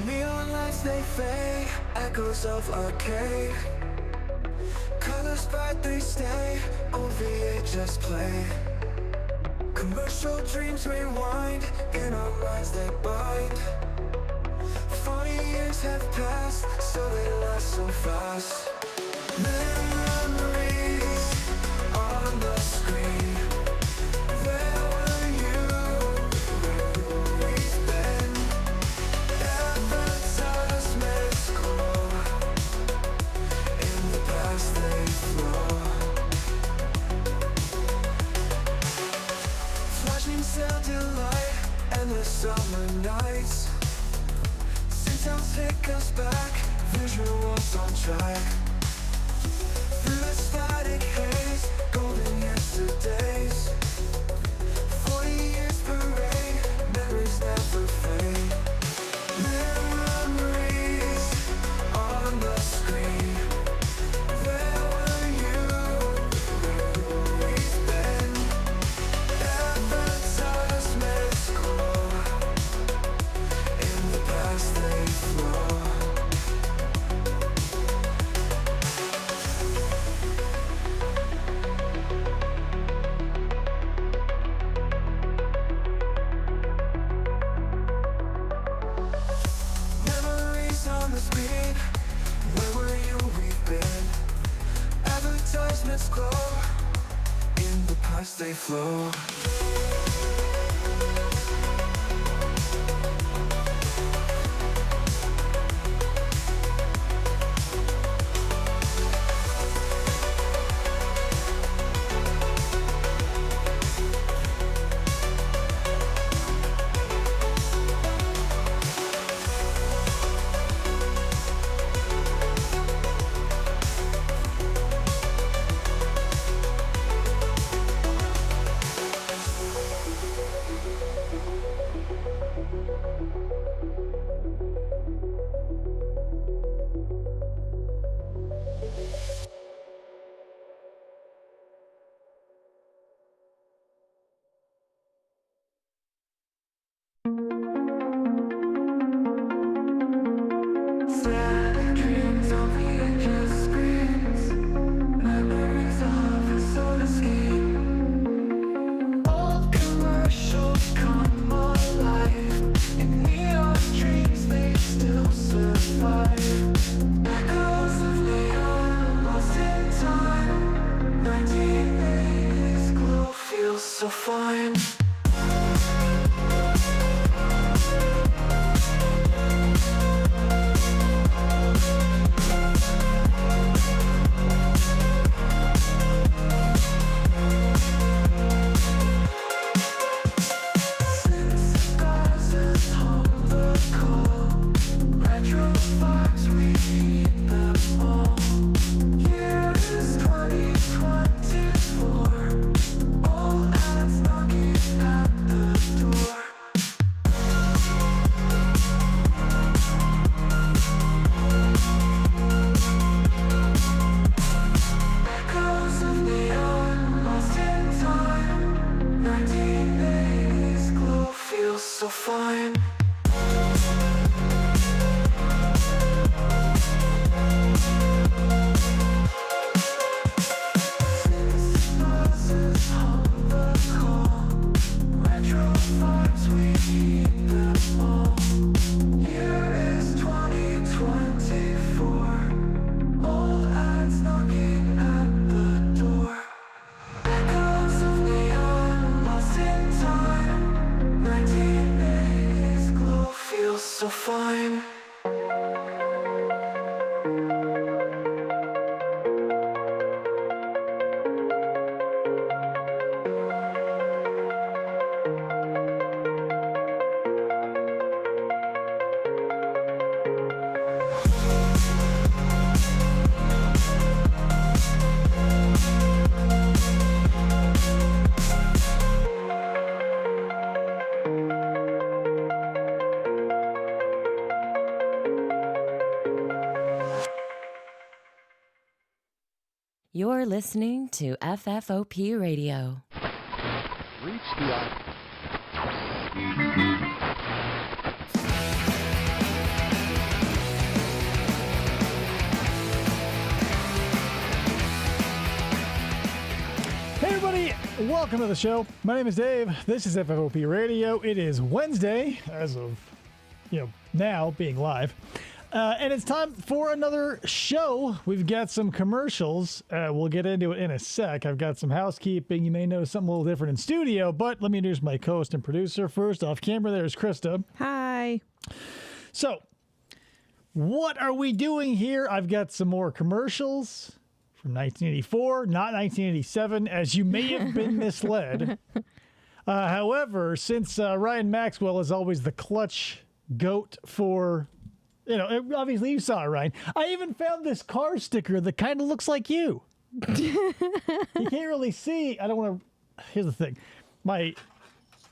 Neon lights, they fade, echoes of arcade. Colors bright, they stay, OVA just play. Commercial dreams rewind, in our minds they bind. 40 years have passed, so they last so fast. Memories on the screen. Where were you? Where we've been? Advertisements glow, in the past they flow. Flashing cell delight, endless summer nights. Sounds take us back, visuals on track. Through the static haze, golden yesterdays. 40 years parade, memories never fade. Memories on the screen. Where were you? Where we've been? Advertisements glow, in the past they flow. Memories on the screen. Where were you? We've been. Advertisements glow, in the past they flow. Dreams on the edge of screens, memories of a soda scheme. Old commercials come alive, in neon dreams they still survive. Echoes of neon lost in time. 1980s glow feels so fine. So fine. So fine. You're listening to FFOP Radio. Reach the Hey everybody, welcome to the show. My name is Dave. This is FFOP Radio. It is Wednesday, as of, now being live. And it's time for another show. We've got some commercials. We'll get into it in a sec. I've got some housekeeping. You may notice something a little different in studio, but let me introduce my co-host and producer. First off camera, there's Krista. Hi. So, what are we doing here? I've got some more commercials from 1984, not 1987, as you may have been misled. However, since Ryan Maxwell is always the clutch goat for, obviously you saw it, Ryan. I even found this car sticker that kind of looks like you. You can't really see. I don't want to. Here's the thing.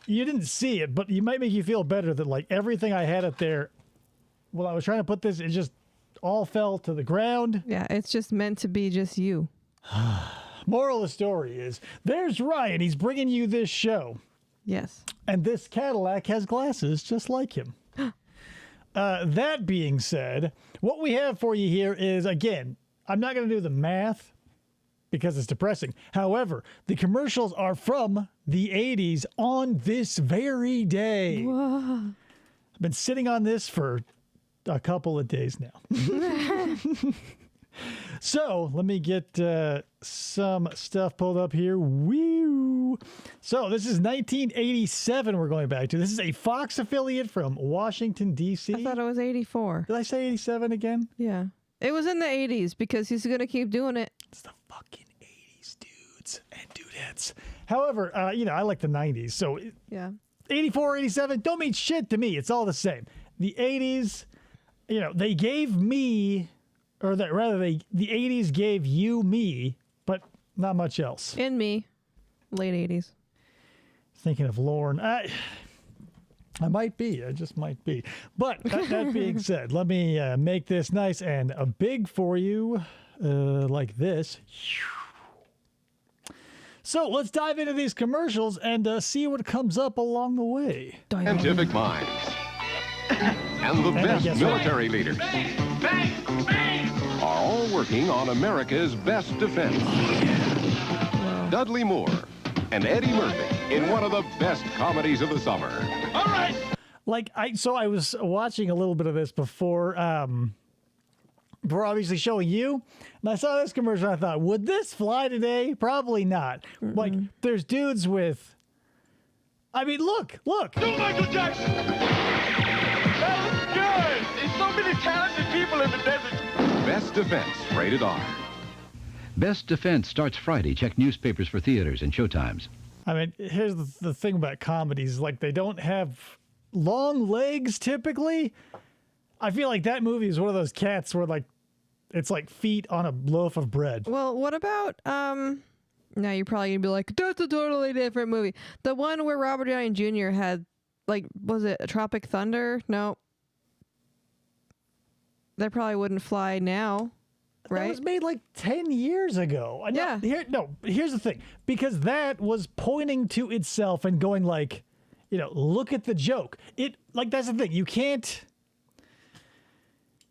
You didn't see it, but it might make you feel better that like everything I had up there, while I was trying to put this, it just all fell to the ground. Yeah, it's just meant to be just you. Moral of the story is, there's Ryan. He's bringing you this show. Yes. And this Cadillac has glasses just like him. That being said, what we have for you here is, again, I'm not going to do the math because it's depressing. However, the commercials are from the 80s on this very day. Whoa. I've been sitting on this for a couple of days now. So let me get some stuff pulled up here. Woo! So this is 1987 we're going back to. This is a Fox affiliate from Washington, D.C. I thought it was 84. Did I say 87 again? Yeah. It was in the 80s because he's going to keep doing it. It's the fucking 80s, dudes and dudettes. However, I like the 90s. So Yeah. 84, 87, don't mean shit to me. It's all the same. The 80s, they gave me, or that rather, the 80s gave you me, but not much else. And me. Late 80s. Thinking of Lorne. I might be. I just might be. But that being said, let me make this nice and big for you, like this. So let's dive into these commercials and see what comes up along the way. scientific minds and the best military leaders are all working on America's best defense. Dudley Moore and Eddie Murphy in one of the best comedies of the summer. All right. I was watching a little bit of this before obviously showing you, and I saw this commercial and I thought, would this fly today? Probably not. Mm-mm. Like, there's dudes with, look. Do Michael Jackson! That was good! There's so many talented people in the desert. Best Defense, rated R. Best Defense starts Friday. Check newspapers for theaters and showtimes. Here's the thing about comedies. Like, they don't have long legs typically. I feel like that movie is one of those cats where, like, it's like feet on a loaf of bread. Well, what about, now you're probably going to be like, that's a totally different movie. The one where Robert Downey Jr. had, like, was it Tropic Thunder? No. That probably wouldn't fly now. Right? That was made like 10 years ago. Yeah. Here's the thing. Because that was pointing to itself and going like, look at the joke. That's the thing. You can't.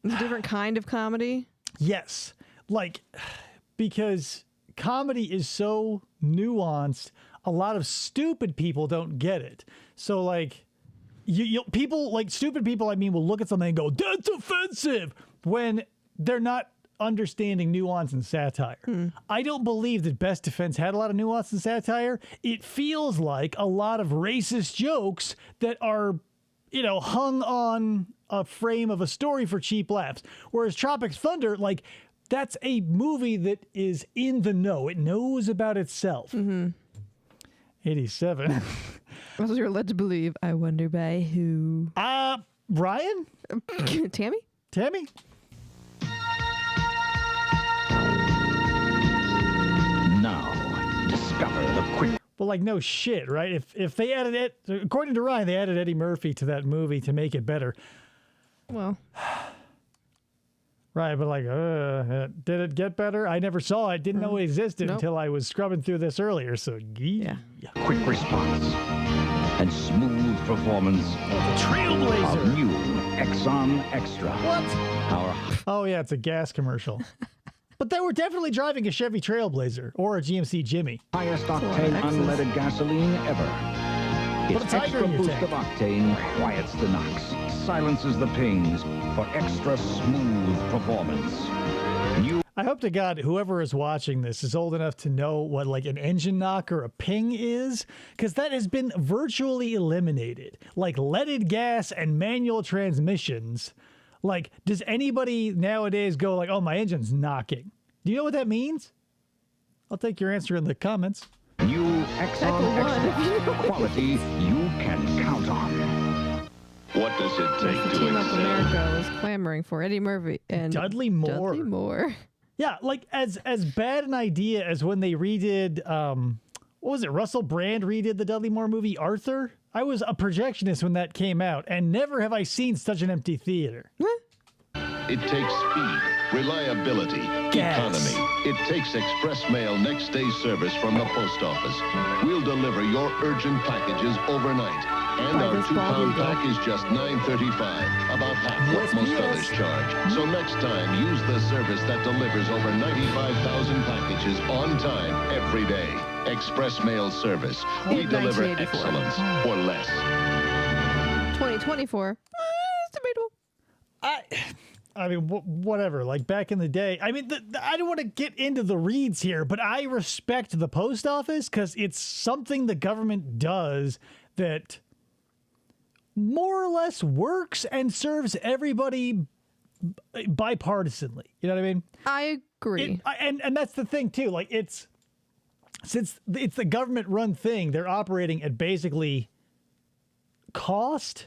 It's a different kind of comedy. Yes. Because comedy is so nuanced, a lot of stupid people don't get it. So stupid people, will look at something and go, that's offensive, when they're not understanding nuance and satire. I don't believe that Best Defense had a lot of nuance and satire. It feels like a lot of racist jokes that are, hung on a frame of a story for cheap laughs. Whereas Tropic Thunder, that's a movie that is in the know. It knows about itself. 87. That's what you're led to believe. I wonder by who? Ryan? Tammy? Tammy? Now, discover the quick. Well, no shit, right? If they added it, according to Ryan, they added Eddie Murphy to that movie to make it better. Well, Right, but like, did it get better? I never saw it. Didn't know it existed until I was scrubbing through this earlier. So, yeah. Quick response and smooth performance The Trailblazer. of new Exxon Extra. What? Our Oh, yeah, it's a gas commercial. But they were definitely driving a Chevy Trailblazer or a GMC Jimmy. highest octane unleaded gasoline ever. Put a Its tiger extra in your boost tank. of octane quiets the knocks, silences the pains for extra smooth performance. New I hope to God whoever is watching this is old enough to know what like an engine knock or a ping is, because that has been virtually eliminated. Like leaded gas and manual transmissions. Like, does anybody nowadays go like, oh, my engine's knocking? Do you know what that means? I'll take your answer in the comments. New Exxon Extra. Quality you can count on. What does it take to Team Up excel? America was clamoring for Eddie Murphy and Dudley Moore. Dudley Moore. Yeah, like as bad an idea as when they redid, what was it? Russell Brand redid the Dudley Moore movie Arthur. I was a projectionist when that came out, and never have I seen such an empty theater. It takes speed, reliability, Gas. economy. It takes express mail next day service from the post office. We'll deliver your urgent packages overnight. And our this 2-pound Bobby pack is just $9.35, about half what most others charge. So next time, use the service that delivers over 95,000 packages on time every day. Express mail service. We deliver 1984. excellence for less. 2024. It's debatable. I mean, whatever. Like back in the day, I mean, I don't want to get into the reads here, but I respect the post office because it's something the government does that more or less works and serves everybody bipartisanly. You know what I mean? I agree. And that's the thing too. Like since it's the government run thing, they're operating at basically cost.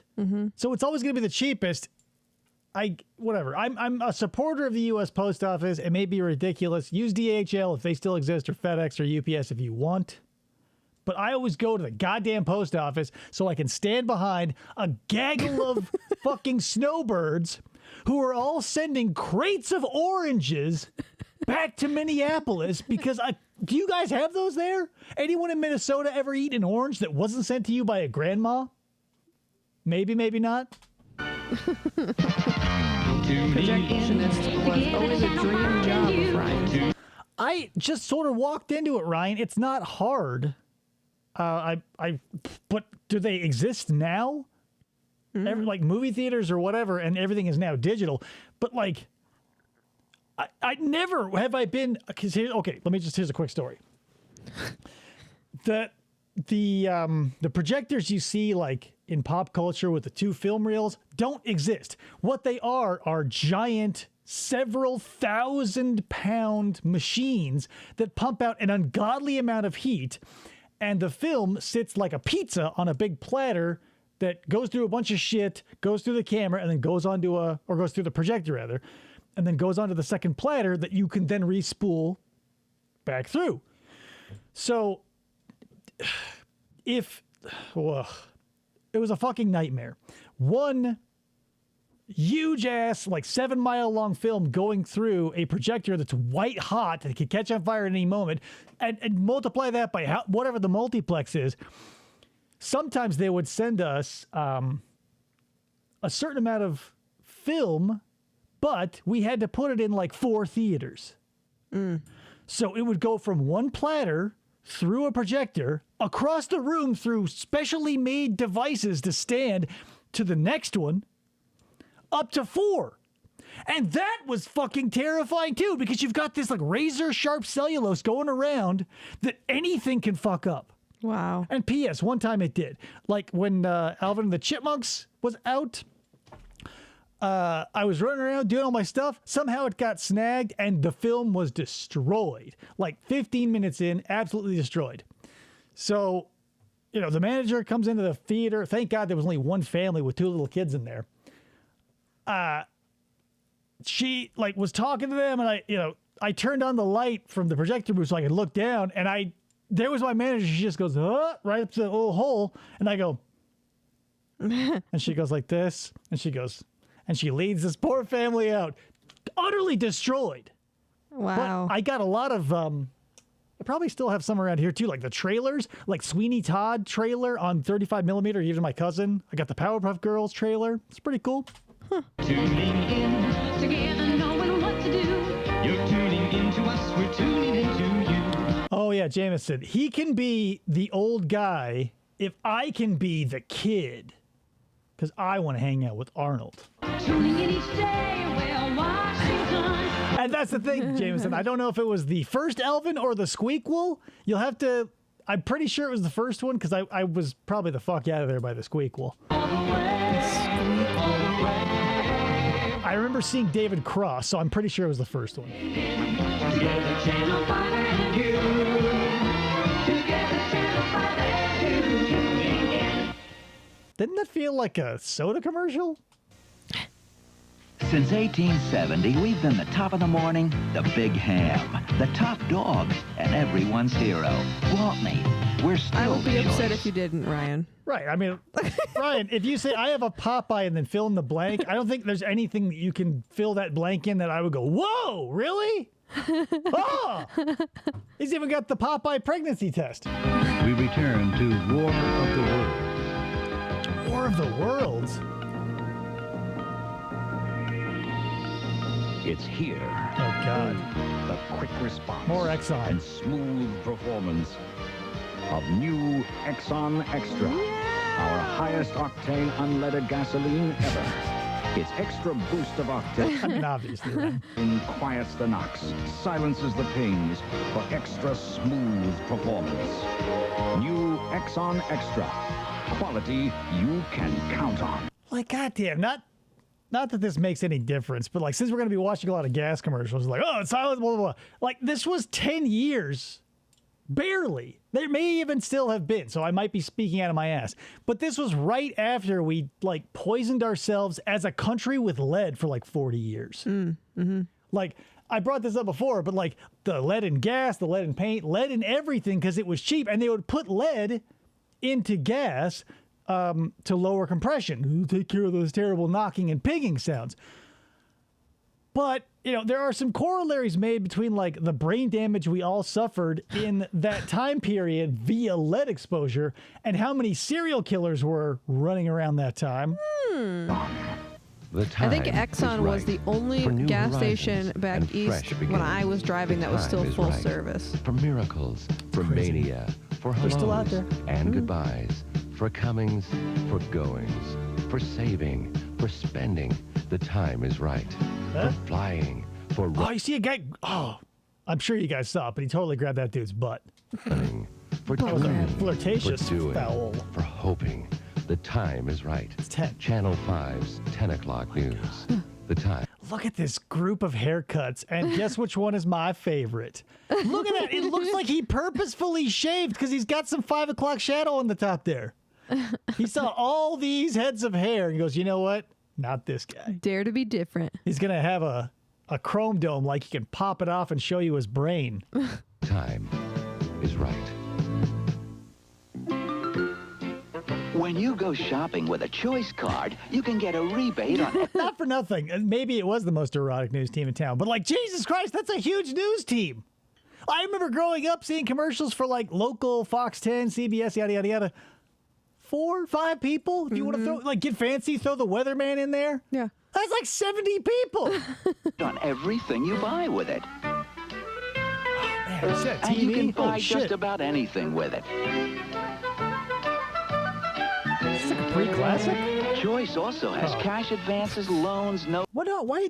So it's always going to be the cheapest. Whatever. I'm a supporter of the U.S. Post Office. It may be ridiculous. Use DHL if they still exist, or FedEx or UPS if you want. But I always go to the goddamn post office so I can stand behind a gaggle of fucking snowbirds who are all sending crates of oranges back to Minneapolis because do you guys have those there? Anyone in Minnesota ever eat an orange that wasn't sent to you by a grandma? Maybe, maybe not. Projectionist was always a dream job of Ryan. I just sort of walked into it, Ryan. It's not hard. But do they exist now? Like movie theaters or whatever, and everything is now digital. But like, I never have I been. Cause here's a quick story. The projectors you see like in pop culture with the 2 film reels don't exist. What they are giant, several 1,000-pound machines that pump out an ungodly amount of heat, and the film sits like a pizza on a big platter that goes through a bunch of shit, goes through the camera, and then goes through the projector rather, and then goes onto the second platter that you can then re-spool back through. So it was a fucking nightmare. One huge ass, like 7-mile long film going through a projector that's white hot that could catch on fire at any moment, and multiply that by whatever the multiplex is. Sometimes they would send us a certain amount of film, but we had to put it in like 4 theaters. So it would go from one platter through a projector, across the room through specially made devices to stand, to the next one, up to 4. And that was fucking terrifying too, because you've got this like razor sharp cellulose going around that anything can fuck up. Wow. And P.S. one time it did. Like when Alvin and the Chipmunks was out, I was running around doing all my stuff. Somehow it got snagged and the film was destroyed. Like 15 minutes in, absolutely destroyed. So, the manager comes into the theater. Thank God there was only one family with 2 little kids in there. She like was talking to them, and I turned on the light from the projector booth so I could look down, and there was my manager. She just goes, right up to the little hole, and I go, and she goes like this, and she goes, and she leads this poor family out utterly destroyed. Wow. But I got a lot of, I probably still have some around here too, like the trailers, like Sweeney Todd trailer on 35 millimeter, even my cousin. I got the Powerpuff Girls trailer. It's pretty cool. Tuning in, together knowing what to do. You're tuning into us, we're tuning into you. Oh yeah, Jameson. He can be the old guy if I can be the kid. Because I want to hang out with Arnold. Tuning in each day, well, Washington. And that's the thing, Jameson. I don't know if it was the first Elvin or the Squeakquel. You'll have to... I'm pretty sure it was the first one because I was probably the fuck out of there by the Squeakquel. I remember seeing David Cross, so I'm pretty sure it was the first one. Together, Channel 5 and you. Together, Channel 5 and you. Tuning in. Didn't that feel like a soda commercial? Since 1870, we've been the top of the morning, the big ham, the top dog, and everyone's hero, Gwaltney. We're still I would be the upset choice. if you didn't, Ryan. Right. I mean, Ryan, if you say I have a Popeye and then fill in the blank, I don't think there's anything that you can fill that blank in that I would go, whoa, really? Oh! He's even got the Popeye pregnancy test. We return to War of the Worlds. War of the Worlds? It's here. Oh, God. The quick response More Exxon. and smooth performance of new Exxon Extra. Our highest octane unleaded gasoline ever. Its extra boost of octane I mean, obviously, right? quiets the knocks, silences the pings for extra smooth performance. New Exxon Extra. Quality you can count on. Like, goddamn, not that this makes any difference, but like, since we're going to be watching a lot of gas commercials, like, oh, it's silent, blah, blah, blah. Like, this was 10 years. Barely. There may even still have been, so I might be speaking out of my ass. But this was right after we, like, poisoned ourselves as a country with lead for, like, 40 years. Like, I brought this up before, but, like, the lead in gas, the lead in paint, lead in everything because it was cheap. And they would put lead into gas to lower compression, take care of those terrible knocking and pinging sounds. But, you know, there are some corollaries made between, like, the brain damage we all suffered in that time period via lead exposure and how many serial killers were running around that time. The I think time Exxon is was right the only for new gas horizons station back and east fresh when I was beginnings. driving The that was still time is full right service. For miracles, for mania, for They're still out hellos there. and goodbyes, for comings, for goings, for saving, for spending. The time is right. Huh? For flying, for Oh, you see a guy? Oh, I'm sure you guys saw it, but he totally grabbed that dude's butt. running, for That was a dreaming, flirtatious for doing, foul. for hoping. The time is right. It's 10. Channel 5's 10 o'clock news. The time. Look at this group of haircuts, and guess which one is my favorite? Look at that. It looks like he purposefully shaved because he's got some 5 o'clock shadow on the top there. He saw all these heads of hair and goes, you know what? Not this guy. Dare to be different. He's going to have a chrome dome like he can pop it off and show you his brain. Time is right. When you go shopping with a choice card, you can get a rebate on Not for nothing. And maybe it was the most erotic news team in town, but like, Jesus Christ, that's a huge news team. I remember growing up seeing commercials for like local Fox 10, CBS, yada, yada, yada. 4, 5 people. If you want to throw, like, get fancy, throw the weatherman in there. Yeah. That's like 70 people. on everything you buy with it. Man, is that And you TV? can buy Holy just shit. about anything with it. This is like a pre-classic? Choice also has cash advances, loans, no Why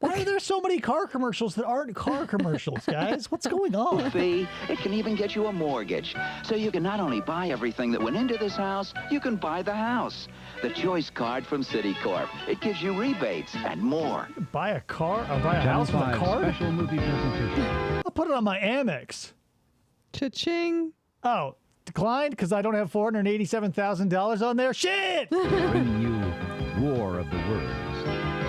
are there so many car commercials that aren't car commercials, guys? What's going on? fee. It can even get you a mortgage. So you can not only buy everything that went into this house, you can buy the house. The choice card from Citicorp. It gives you rebates and more. Buy a car? Or buy a Channel house with a 5 card? special movie presentation. I'll put it on my Amex. Cha-ching. Oh, declined because I don't have $487,000 on there? Shit! Bringing you War of the Worlds.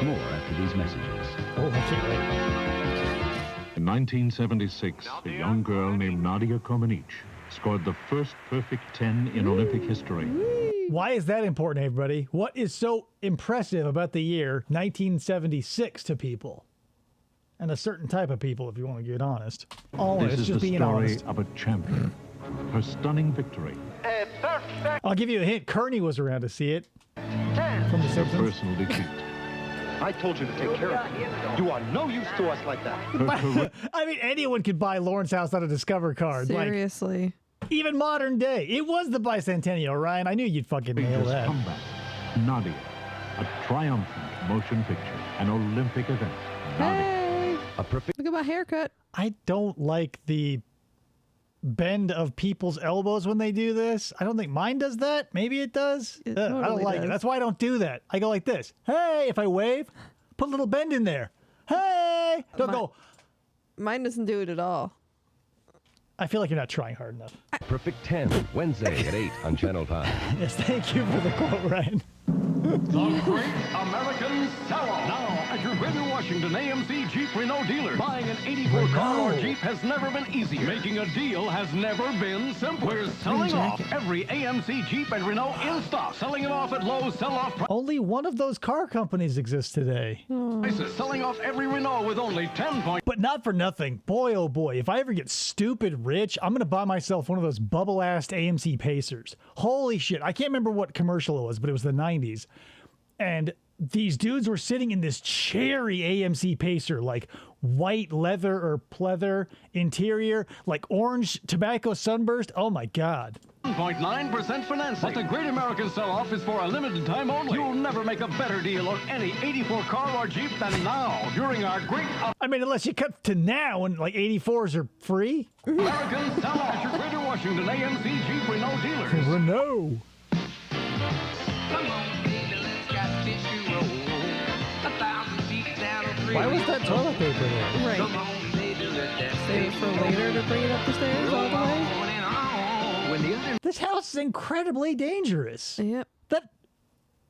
More after these messages. Oh, I can't wait. In 1976, a young girl named Nadia Comaneci scored the first perfect 10 in Olympic history. Why is that important, everybody? What is so impressive about the year 1976 to people? and a certain type of people, if you want to get honest. Oh, This it's is just the being story honest. of a champion. Her stunning victory. I'll give you a hint. Kearney was around to see it. From The Her Simpsons. personal defeat. I told you to take care of it. You are no use to us like that. I mean, anyone could buy Lawrence House on a Discover card. Seriously. Like, even modern day. It was the bicentennial, Ryan. I knew you'd fucking nail Biggest that. comeback. Nadia. A triumphant motion picture. An Olympic event. Hey! A perfect. Look at my haircut. I don't like the bend of people's elbows when they do this. I don't think mine does that. Maybe it does. It I don't totally like it. does. That's why I don't do that. I go like this. Hey, if I wave, put a little bend in there. Hey, don't go. Mine doesn't do it at all. I feel like you're not trying hard enough. Perfect 10, Wednesday at 8 on Channel 5. Yes, thank you for the quote, Ryan. The Great American Sell-Off. Now, at your Greater Washington AMC Jeep Renault dealer, buying an 84 car or Jeep has never been easier. Making a deal has never been simpler. We're selling off every AMC Jeep and Renault in stock. Selling it off at low sell-off Only one of those car companies exists today. prices. Selling off every Renault with only 10 points. But not for nothing. Boy, oh boy, if I ever get stupid rich, I'm going to buy myself one of those bubble-assed AMC Pacers. Holy shit. I can't remember what commercial it was, but it was the 90s. And these dudes were sitting in this cherry AMC Pacer, like white leather or pleather interior, like orange tobacco sunburst. Oh my God. 0.9% financing. But the Great American Sell-Off is for a limited time only. You'll never make a better deal on any 84 car or Jeep than now during our Great I mean, unless you cut to now and like 84s are free. American Sell-Off at your Greater Washington AMC Jeep Renault dealers. Renault. Why was that toilet paper there? Right. Save it for later to bring it up the stairs all the way. This house is incredibly dangerous. Yep. That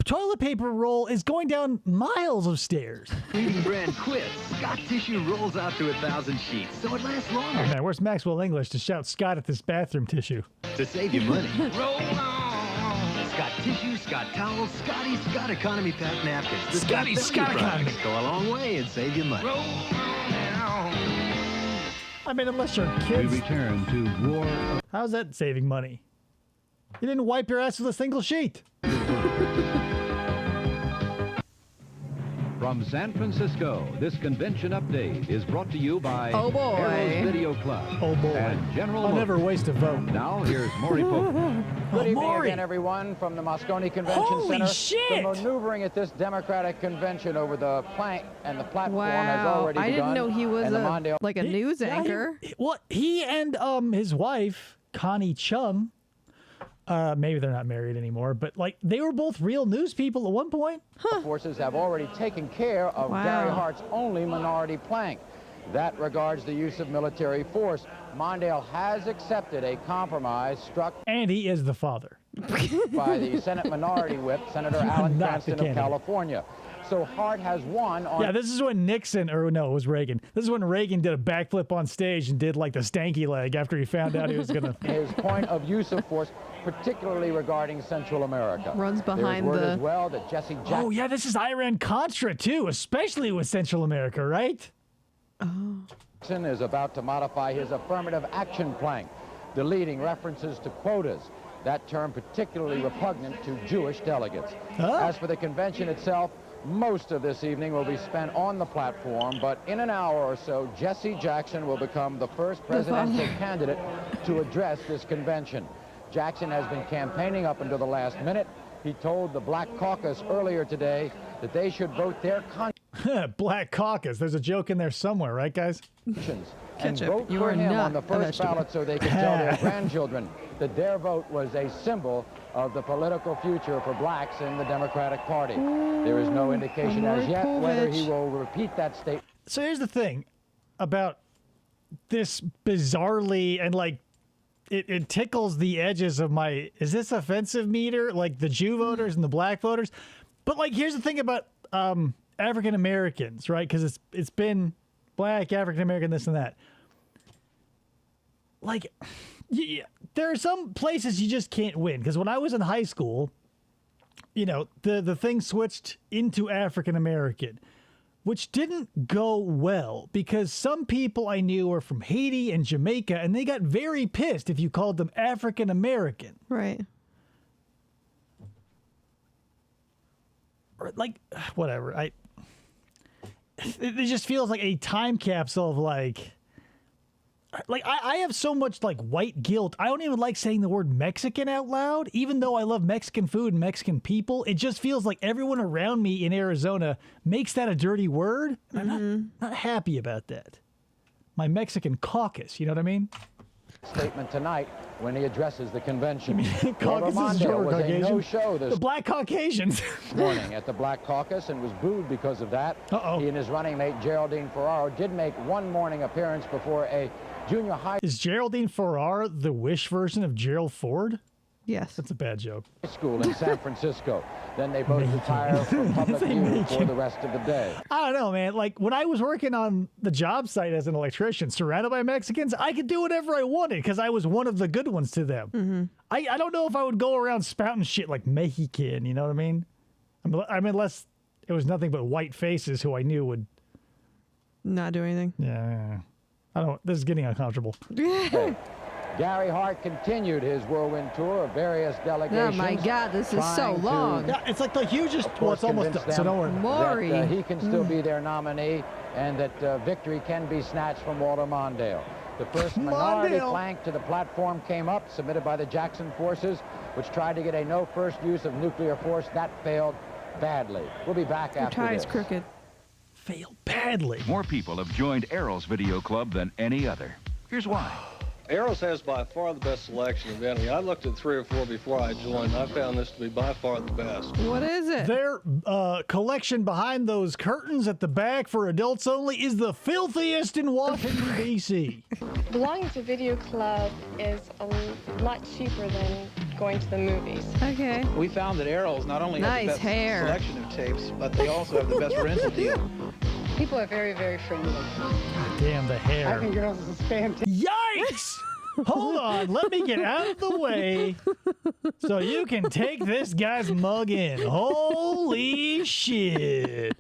toilet paper roll is going down miles of stairs. Leading brand quits. Scott Tissue rolls out to 1,000 sheets, so it lasts longer. Oh man, where's Maxwell English to shout Scott at this bathroom tissue? To save you money. Roll on. Scott Tissue, Scott Towels, Scotty, Scott Economy Pack Napkins. The Scotty, Scott value Economy. products go a long way and save you money. I mean, unless you're We kids. return to War. How's that saving money? You didn't wipe your ass with a single sheet. From San Francisco, this convention update is brought to you by Oh, boy. Arrows Video Club Oh boy. and General I'll Motors. never waste a vote. Now here's Maury Pope. Good evening Maury. again, everyone, from the Moscone Convention Holy Center. shit. The maneuvering at this Democratic convention over the plank and the platform has Wow. already I begun. didn't know he was and the Mondale like a news Yeah, anchor. He and his wife, Connie Chung, maybe they're not married anymore, but like they were both real news people at one point. forces have already taken care of Wow. Gary Hart's only minority plank. That regards the use of military force. Mondale has accepted a compromise struck And he is the father. by the Senate Minority Whip, Senator Alan Not the Cranston of candidate. California. So Hart has won on Yeah, this is when Nixon, or no, it was Reagan. This is when Reagan did a backflip on stage and did like the stanky leg after he found out he was going to. his point of use of force, particularly regarding Central America. Runs behind There's word the- as well that Jesse Jackson Oh, yeah, this is Iran-Contra, too, especially with Central America, right? is about to modify his affirmative action plank, deleting references to quotas. That term particularly repugnant to Jewish delegates. As for the convention itself, most of this evening will be spent on the platform, but in an hour or so, Jesse Jackson will become the first presidential candidate to address this convention. Jackson has been campaigning up until the last minute. He told the Black Caucus earlier today that they should vote their Black Caucus. There's a joke in there somewhere, right, guys? conscience and Ketchup, vote you for are him not on the a first vegetable. ballot so they can tell their grandchildren that their vote was a symbol of the political future for blacks in the Democratic Party. There is no indication as yet whether he will repeat that statement. So here's the thing about this bizarrely, and like, it tickles the edges of my, is this offensive meter? Like the Jew voters and the black voters. But like, here's the thing about African Americans, right? Because it's been black, African American, this and that. Like, there are some places you just can't win. Because when I was in high school, you know, the thing switched into African American. which didn't go well because some people I knew were from Haiti and Jamaica, and they got very pissed if you called them African American. Right. Or like, whatever. It just feels like a time capsule of like I have so much like white guilt. I don't even like saying the word Mexican out loud, even though I love Mexican food and Mexican people. It just feels like everyone around me in Arizona makes that a dirty word. And I'm not happy about that. My Mexican caucus, you know what I mean? Statement tonight when he addresses the convention. Caucus is Mondale was a Caucasian. no-show this The Black Caucasians. morning at the Black Caucus and was booed because of that. He and his running mate Geraldine Ferraro did make one morning appearance before a junior high Is Geraldine Ferraro the Wish version of Gerald Ford? Yes. That's a bad joke. school in San Francisco. Then they both retire from public view for the rest of the day. I don't know, man. Like, when I was working on the job site as an electrician, surrounded by Mexicans, I could do whatever I wanted because I was one of the good ones to them. I don't know if I would go around spouting shit like Mexican, you know what I mean? I mean, unless it was nothing but white faces who I knew would... Not do anything. Yeah. I don't... This is getting uncomfortable. Gary Hart continued his whirlwind tour of various delegations. Oh my God, this is so trying long. to, Yeah, it's like the hugest... of Well, course, it's almost convince done, so them don't worry. that he can still be their nominee and that victory can be snatched from Walter Mondale. The first minority flank to the platform came up, submitted by the Jackson forces, which tried to get a no first use of nuclear force. That failed badly. We'll be back Your after tie this. is crooked. Failed badly. More people have joined Errol's video club than any other. Here's why. Arrows has by far the best selection of any. I looked at 3 or 4 before I joined. I found this to be by far the best. What is it? Their collection behind those curtains at the back for adults only is the filthiest in Washington, D.C. Belonging to Video Club is a lot cheaper than going to the movies. Okay. We found that Arrows not only have the Nice best hair. selection of tapes, but they also have the best rental deal. People are very, very friendly. Damn, the hair. I think Arrows is fantastic. Yikes! Hold on, let me get out of the way so you can take this guy's mug in. Holy shit.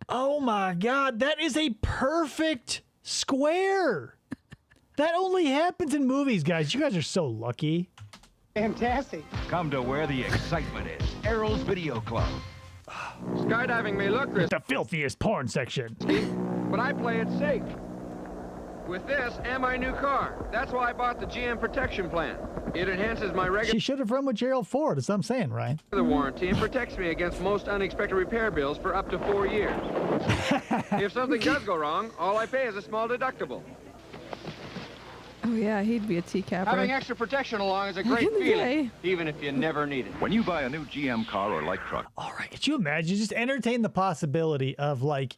Oh my God, that is a perfect square. That only happens in movies, guys. You guys are so lucky. Fantastic. Come to where the excitement is. Errol's Video Club. Skydiving may look risky, The filthiest porn section. but I play it safe. With this and my new car. That's why I bought the GM protection plan. It enhances my regular She should have run with Gerald Ford, as I'm saying, Ryan. warranty and protects me against most unexpected repair bills for up to 4 years. If something does go wrong, all I pay is a small deductible. Oh yeah, he'd be a teacapper. Having extra protection along is a great in the feeling, day. even if you never need it. When you buy a new GM car or light truck, All right, could you imagine? Just entertain the possibility of like,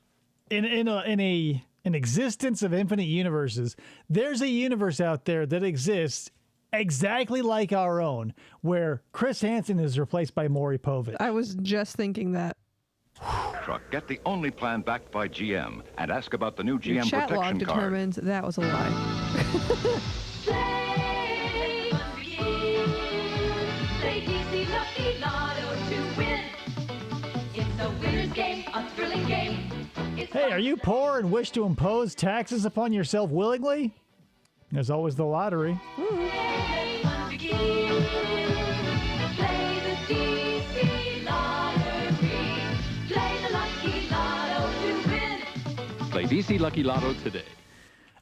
in an existence of infinite universes, there's a universe out there that exists exactly like our own, where Chris Hansen is replaced by Maury Povich. I was just thinking that. truck, get the only plan backed by GM and ask about the new Your GM chat log protection card. determines that was a lie. Play DC Lucky Lotto to win. It's a winner's game, a thrilling game. Hey, are you poor and wish to impose taxes upon yourself willingly? There's always the lottery. Play the DC Lottery. Play the Lucky Lotto to win. Play DC Lucky Lotto today.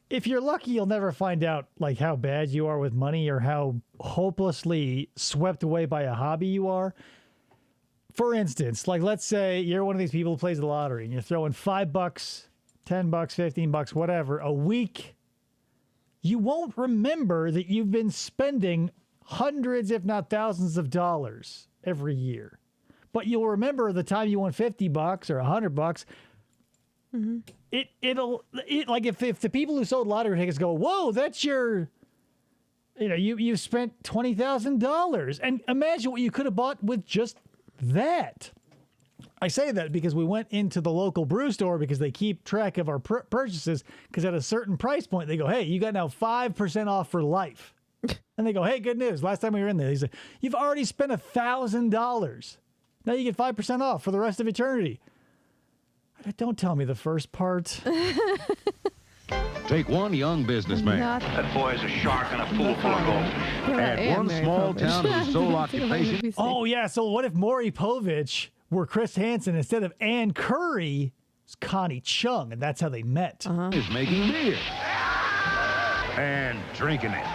If you're lucky, you'll never find out like how bad you are with money or how hopelessly swept away by a hobby you are. For instance, like let's say you're one of these people who plays the lottery and you're throwing $5, $10, $15, whatever, a week. You won't remember that you've been spending hundreds, if not thousands of dollars every year. But you'll remember the time you won $50 or $100. Mm-hmm. It'll like if the people who sold lottery tickets go, whoa, that's your, you spent $20,000, and imagine what you could have bought with just that. I say that because we went into the local brew store because they keep track of our purchases, because at a certain price point they go, hey, you got now 5% off for life. And they go, hey, good news, last time we were in there, they said, you've already spent $1,000. Now you get 5% off for the rest of eternity. Don't tell me the first part. Take one young businessman. That boy is a shark and a pool full of gold. Add one small town whose sole occupation. Oh, yeah. So what if Maury Povich were Chris Hansen instead of Ann Curry? It's Connie Chung, and that's how they met. Is making beer. And drinking it.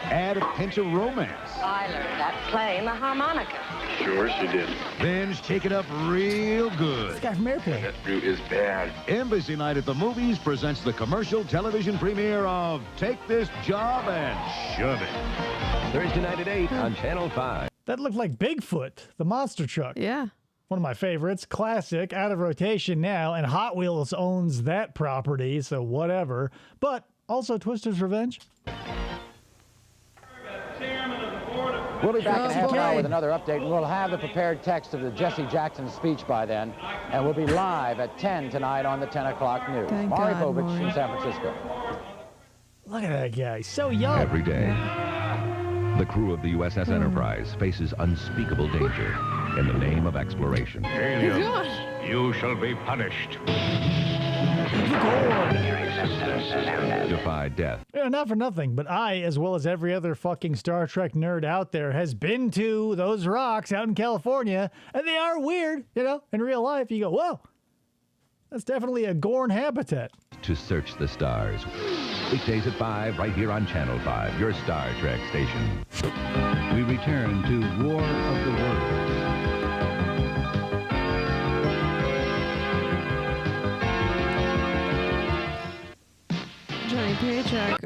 Add a pinch of romance. I learned that playing the harmonica. Sure she did. Then shake it up real good. This guy from Airplane. That brew is bad. Embassy Night at the Movies presents the commercial television premiere of Take This Job and Shove It. Thursday night at 8 on Channel 5. That looked like Bigfoot, the monster truck. Yeah. One of my favorites. Classic, out of rotation now, and Hot Wheels owns that property, so whatever. But also Twister's Revenge. We'll be back in half an hour with another update, and we'll have the prepared text of the Jesse Jackson speech by then, and we'll be live at 10 tonight on the 10 o'clock news. Maury Povich in San Francisco. Look at that guy, so young. Every day, the crew of the USS Enterprise faces unspeakable danger in the name of exploration. Aliens, you shall be punished. Defy death. You know, not for nothing, but I, as well as every other fucking Star Trek nerd out there, has been to those rocks out in California, and they are weird, you know, in real life. You go, whoa, that's definitely a Gorn habitat. To search the stars. Weekdays at 5, right here on Channel 5, your Star Trek station. We return to War of the Worlds. Johnny Paycheck,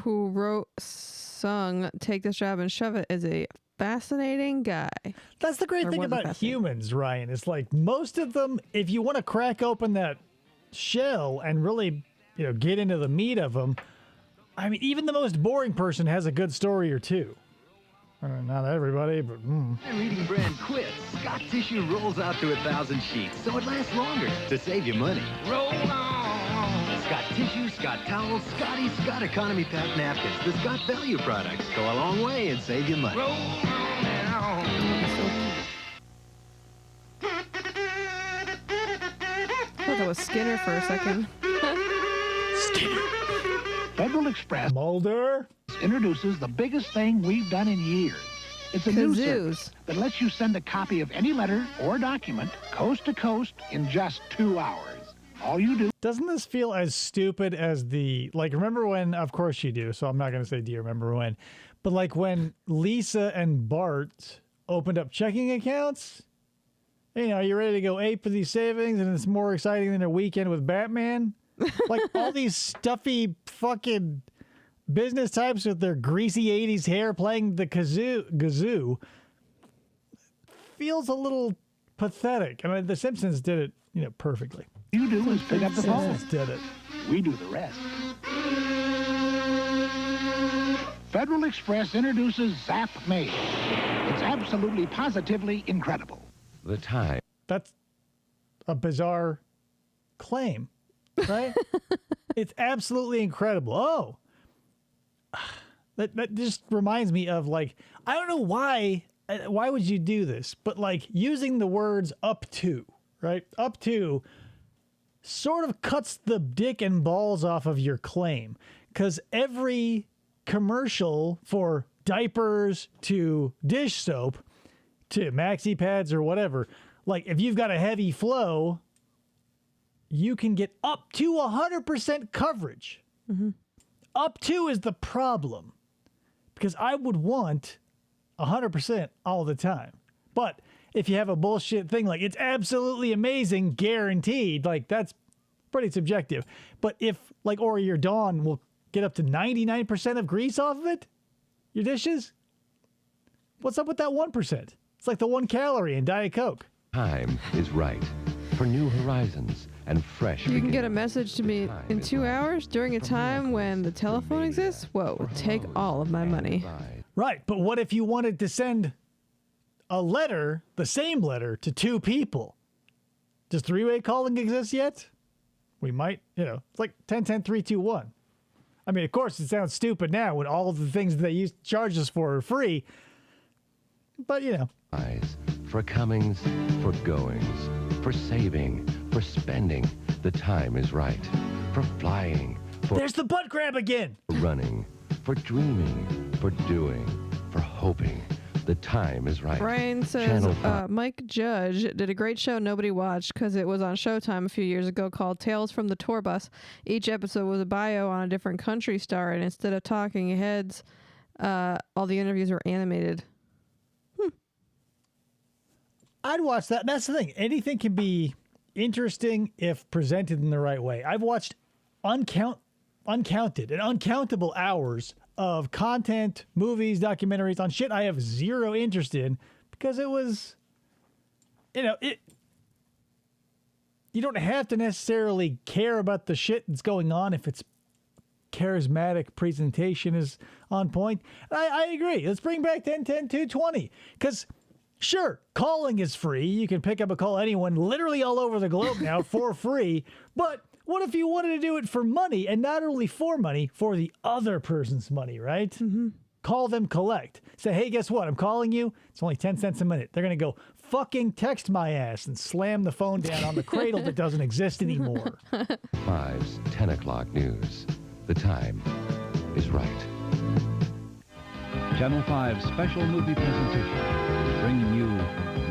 who sung Take This Job and Shove It, is a fascinating guy. That's the great thing about humans, Ryan. It's like most of them, if you want to crack open that shell and really, you know, get into the meat of them, I mean, even the most boring person has a good story or two. Not everybody, but My reading brand quits. Scott Tissue rolls out to 1,000 sheets, so it lasts longer to save you money. Roll on! Scott Tissue, Scott Towels, Scotty, Scott Economy Pack Napkins. The Scott Value products go a long way and save you money. Roll on now! I thought that was Skinner for a second. Federal Express Mulder introduces the biggest thing we've done in years. It's a new service that lets you send a copy of any letter or document coast to coast in just 2 hours. All you do. Doesn't this feel as stupid as remember when, of course you do, so I'm not going to say do you remember when, but like when Lisa and Bart opened up checking accounts, you know, you're ready to go ape for these savings and it's more exciting than a weekend with Batman. Like all these stuffy fucking business types with their greasy 80s hair playing the kazoo feels a little pathetic. I mean, The Simpsons did it, you know, perfectly. You do is pick up the phone. Simpsons did it. We do the rest. Federal Express introduces Zap Mail. It's absolutely, positively incredible. The time. That's a bizarre claim, right? It's absolutely incredible. Oh, that just reminds me of, like, I don't know why would you do this, but like using the words up to, right? Up to sort of cuts the dick and balls off of your claim, because every commercial for diapers to dish soap to maxi pads or whatever, like if you've got a heavy flow, you can get up to 100% coverage. Mm-hmm. Up to is the problem, because I would want 100% all the time. But if you have a bullshit thing like it's absolutely amazing, guaranteed, like that's pretty subjective. But if like, or your Dawn will get up to 99% of grease off of it, your dishes, what's up with that 1%? It's like the 1 calorie in Diet Coke. Time is right for new horizons and fresh. You can get a message to me in 2 hours during a time when the telephone exists? Whoa, take all of my money. Right, but what if you wanted to send a letter, the same letter, to 2 people? Does three-way calling exist yet? We might, you know, it's like 10-10-3-2-1. I mean, of course, it sounds stupid now when all of the things that they used to charge us for are free. But, you know. For comings, for goings, for saving, For spending, the time is right. For flying, for There's the butt grab again. running, for dreaming, for doing, for hoping. The time is right. Brian says Channel 5. Mike Judge did a great show nobody watched because it was on Showtime a few years ago called Tales from the Tour Bus. Each episode was a bio on a different country star, and instead of talking heads, all the interviews were animated. I'd watch that. That's the thing. Anything can be interesting if presented in the right way. I've watched uncounted and uncountable hours of content, movies, documentaries on shit I have zero interest in because it was, you don't have to necessarily care about the shit that's going on if it's charismatic presentation is on point. I agree. Let's bring back 10-10-220 because sure, calling is free. You can pick up a call anyone literally all over the globe now for free. But what if you wanted to do it for money and not only for money, for the other person's money, right? Mm-hmm. Call them collect. Say, hey, guess what? I'm calling you. It's only 10 cents a minute. They're going to go fucking text my ass and slam the phone down on the cradle that doesn't exist anymore. 5's 10 o'clock news. The time is right. Channel 5's special movie presentation, bringing you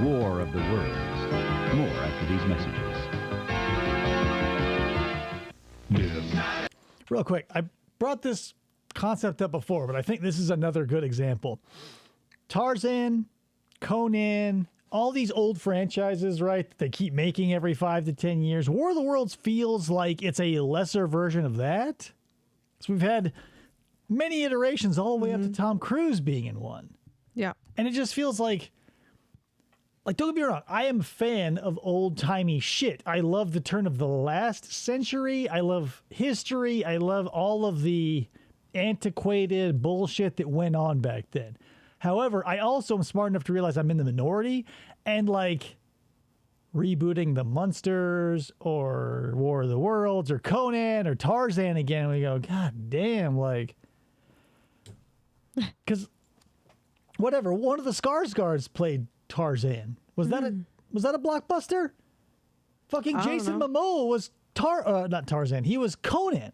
War of the Worlds. More after these messages. Real quick, I brought this concept up before, but I think this is another good example. Tarzan, Conan, all these old franchises, right, that they keep making every 5 to 10 years. War of the Worlds feels like it's a lesser version of that. So we've had many iterations all the way up to Tom Cruise being in one. Yeah. And it just feels like don't get me wrong, I am a fan of old-timey shit. I love the turn of the last century. I love history. I love all of the antiquated bullshit that went on back then. However, I also am smart enough to realize I'm in the minority, and rebooting the Munsters or War of the Worlds or Conan or Tarzan again, we go, God damn, because whatever, one of the Skarsgårds played Tarzan. Was that a blockbuster? Fucking Jason Momoa was not Tarzan. He was Conan.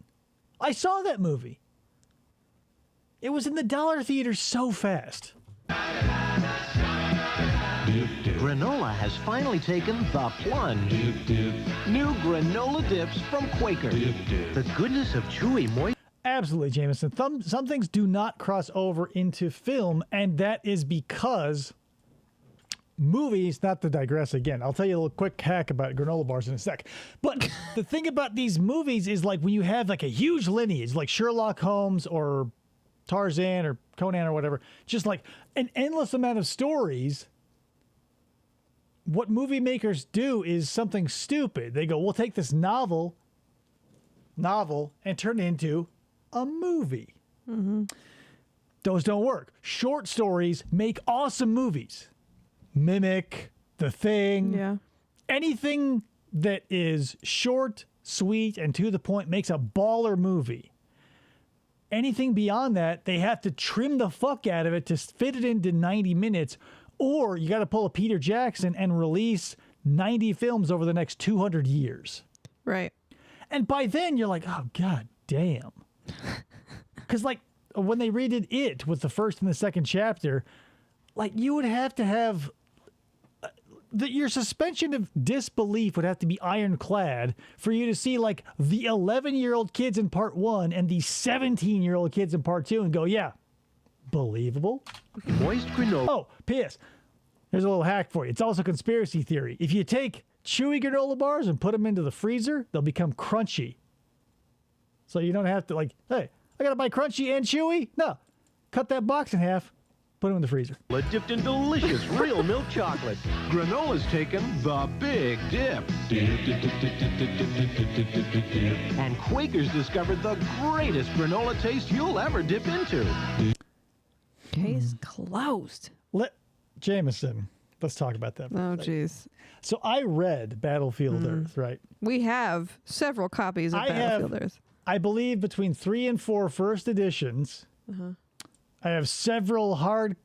I saw that movie. It was in the dollar theater so fast. Granola has finally taken the plunge. New granola dips from Quaker. The goodness of chewy moist. Absolutely, Jameson. Some things do not cross over into film, and that is because movies, not to digress again, I'll tell you a little quick hack about granola bars in a sec. But the thing about these movies is when you have a huge lineage, like Sherlock Holmes or Tarzan or Conan or whatever, just an endless amount of stories. What movie makers do is something stupid. They go, we'll take this novel and turn it into a movie. Mm-hmm. Those don't work. Short stories make awesome movies. Mimic, The Thing. Yeah. Anything that is short, sweet, and to the point makes a baller movie. Anything beyond that, they have to trim the fuck out of it to fit it into 90 minutes, or you got to pull a Peter Jackson and release 90 films over the next 200 years. Right. And by then, you're like, oh, God damn. Because, when they redid it with the first and the second chapter, you would have to have your suspension of disbelief would have to be ironclad for you to see the 11-year-old kids in part 1 and the 17-year-old kids in part 2 and go, yeah, believable. Moist granola. Oh, P.S. Here's a little hack for you. It's also conspiracy theory. If you take chewy granola bars and put them into the freezer, they'll become crunchy. So you don't have to hey, I got to buy crunchy and chewy? No. Cut that box in half. Put them in the freezer. Dipped in delicious real milk chocolate. Granola's taken the big dip. And Quaker's discovered the greatest granola taste you'll ever dip into. Case closed. Jameson, let's talk about that. Oh, jeez. So I read Battlefield Earth, right? We have several copies of Battlefield Earth. I believe between 3 and 4 first editions. Uh-huh. I have several hard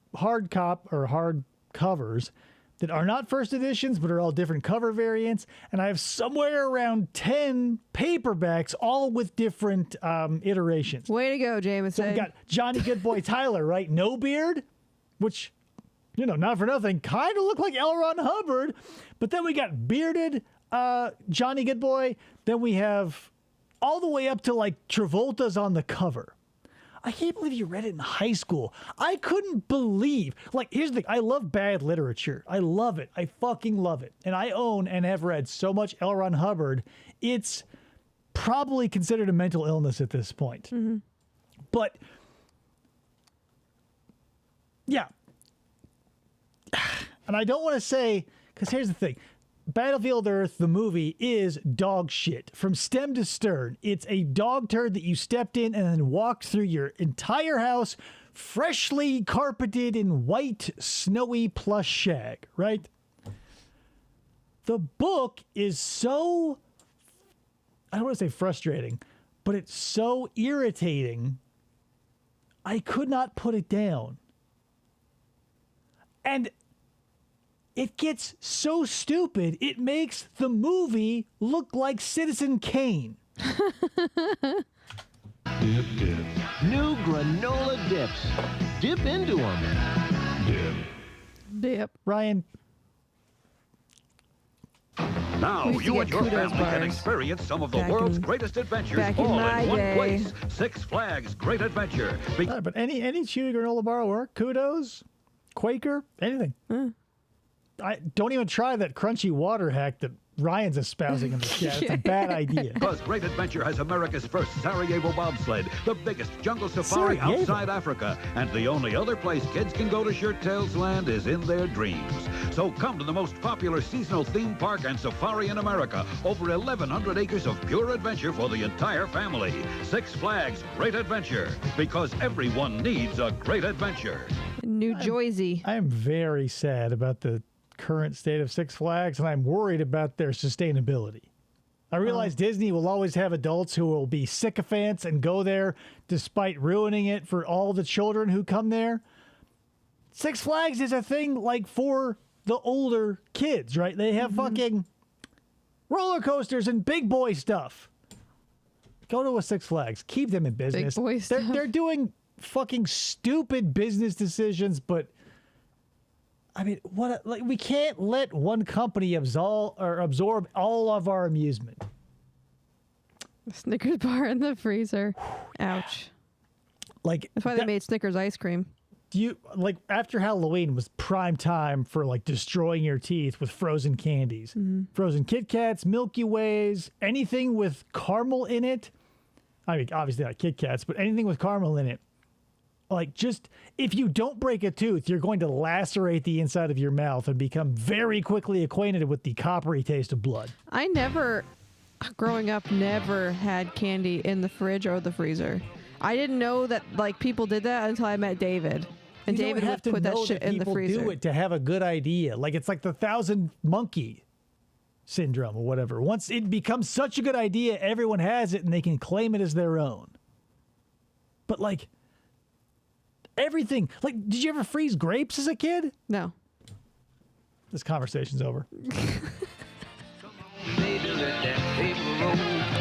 covers, that are not first editions, but are all different cover variants. And I have somewhere around 10 paperbacks, all with different iterations. Way to go, Jameson. So we got Johnny Goodboy Tyler, right? No beard, which, you know, not for nothing, kind of looked like L. Ron Hubbard. But then we got bearded Johnny Goodboy. Then we have all the way up to like Travolta's on the cover. I can't believe you read it in high school. I couldn't believe. Like, here's the thing. I love bad literature. I love it. I fucking love it. And I own and have read so much L. Ron Hubbard. It's probably considered a mental illness at this point. Mm-hmm. But, yeah. And I don't want to say, because here's the thing. Battlefield Earth, the movie, is dog shit from stem to stern. It's a dog turd that you stepped in and then walked through your entire house, freshly carpeted in white, snowy plush shag, right? The book is so, I don't want to say frustrating, but it's so irritating, I could not put it down. And it gets so stupid, it makes the movie look like Citizen Kane. Dip, dip. New granola dips. Dip into them. Dip. Dip. Ryan. Now you and your family can experience some of the world's greatest adventures all in one place. Six Flags Great Adventure. But any chewy granola bar will work. Kudos, Quaker, anything. I don't even try that crunchy water hack that Ryan's espousing in the chat. It's a bad idea. Because Great Adventure has America's first Sarajevo bobsled, the biggest jungle safari outside Africa, and the only other place kids can go to Shirttail's Land is in their dreams. So come to the most popular seasonal theme park and safari in America. Over 1,100 acres of pure adventure for the entire family. Six Flags Great Adventure, because everyone needs a great adventure. New Jersey. I am very sad about the current state of Six Flags, and I'm worried about their sustainability. I realize Disney will always have adults who will be sycophants and go there despite ruining it for all the children who come there. Six Flags is a thing like for the older kids, right? They have fucking roller coasters and big boy stuff. Go to a Six Flags. Keep them in business. Big boy stuff. They're doing fucking stupid business decisions, but I mean, what? Like, we can't let one company absorb all of our amusement. The Snickers bar in the freezer. Ouch. Like, that's why they made Snickers ice cream. After Halloween was prime time for like destroying your teeth with frozen candies, frozen Kit Kats, Milky Ways, anything with caramel in it. I mean, obviously not Kit Kats, but anything with caramel in it. Like, just, if you don't break a tooth, you're going to lacerate the inside of your mouth and become very quickly acquainted with the coppery taste of blood. I growing up, never had candy in the fridge or the freezer. I didn't know that, like, people did that until I met David. And you David don't have would to put that know shit that in the people freezer. do it to have a good idea. Like, it's like the 1,000 monkey syndrome or whatever. Once it becomes such a good idea, everyone has it and they can claim it as their own. But, like, everything. Like, did you ever freeze grapes as a kid? No. This conversation's over.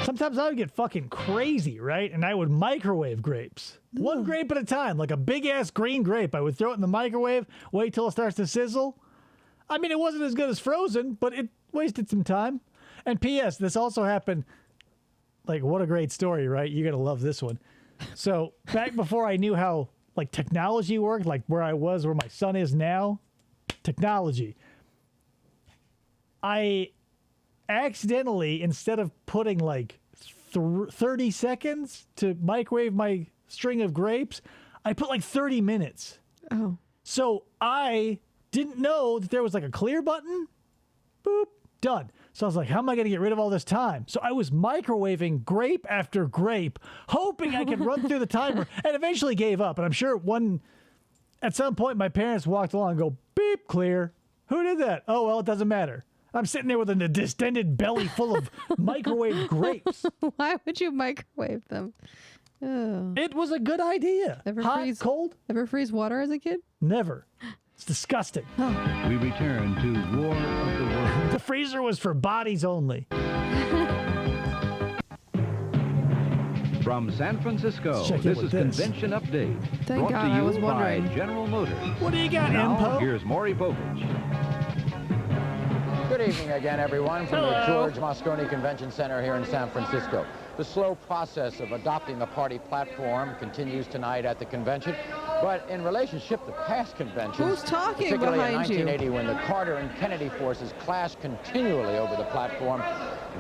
Sometimes I would get fucking crazy, right? And I would microwave grapes. One grape at a time, like a big-ass green grape. I would throw it in the microwave, wait till it starts to sizzle. I mean, it wasn't as good as frozen, but it wasted some time. And P.S., this also happened, like, what a great story, right? You're going to love this one. So, back before I knew how, like, technology worked, like where I was, where my son is now, technology. I accidentally, instead of putting like 30 seconds to microwave my string of grapes, I put like 30 minutes. Oh. So I didn't know that there was like a clear button. Boop, done. So I was like, how am I going to get rid of all this time? So I was microwaving grape after grape, hoping I could run through the timer, and eventually gave up. And I'm sure at some point my parents walked along and go, beep, clear. Who did that? Oh, well, it doesn't matter. I'm sitting there with a distended belly full of microwave grapes. Why would you microwave them? Oh. It was a good idea. Hot, cold. Ever freeze water as a kid? Never. It's disgusting. We return to War of the Worlds. The freezer was for bodies only. From San Francisco, Check in this with is this. Convention Update. Thank brought God, to I you was by wondering. General Motors. What do you got, Now, Impo? here's Maury Povich. Good evening again, everyone, from the George Moscone Convention Center here in San Francisco. The slow process of adopting the party platform continues tonight at the convention, but in relationship to past conventions, Who's talking particularly in behind you? 1980 when the Carter and Kennedy forces clashed continually over the platform,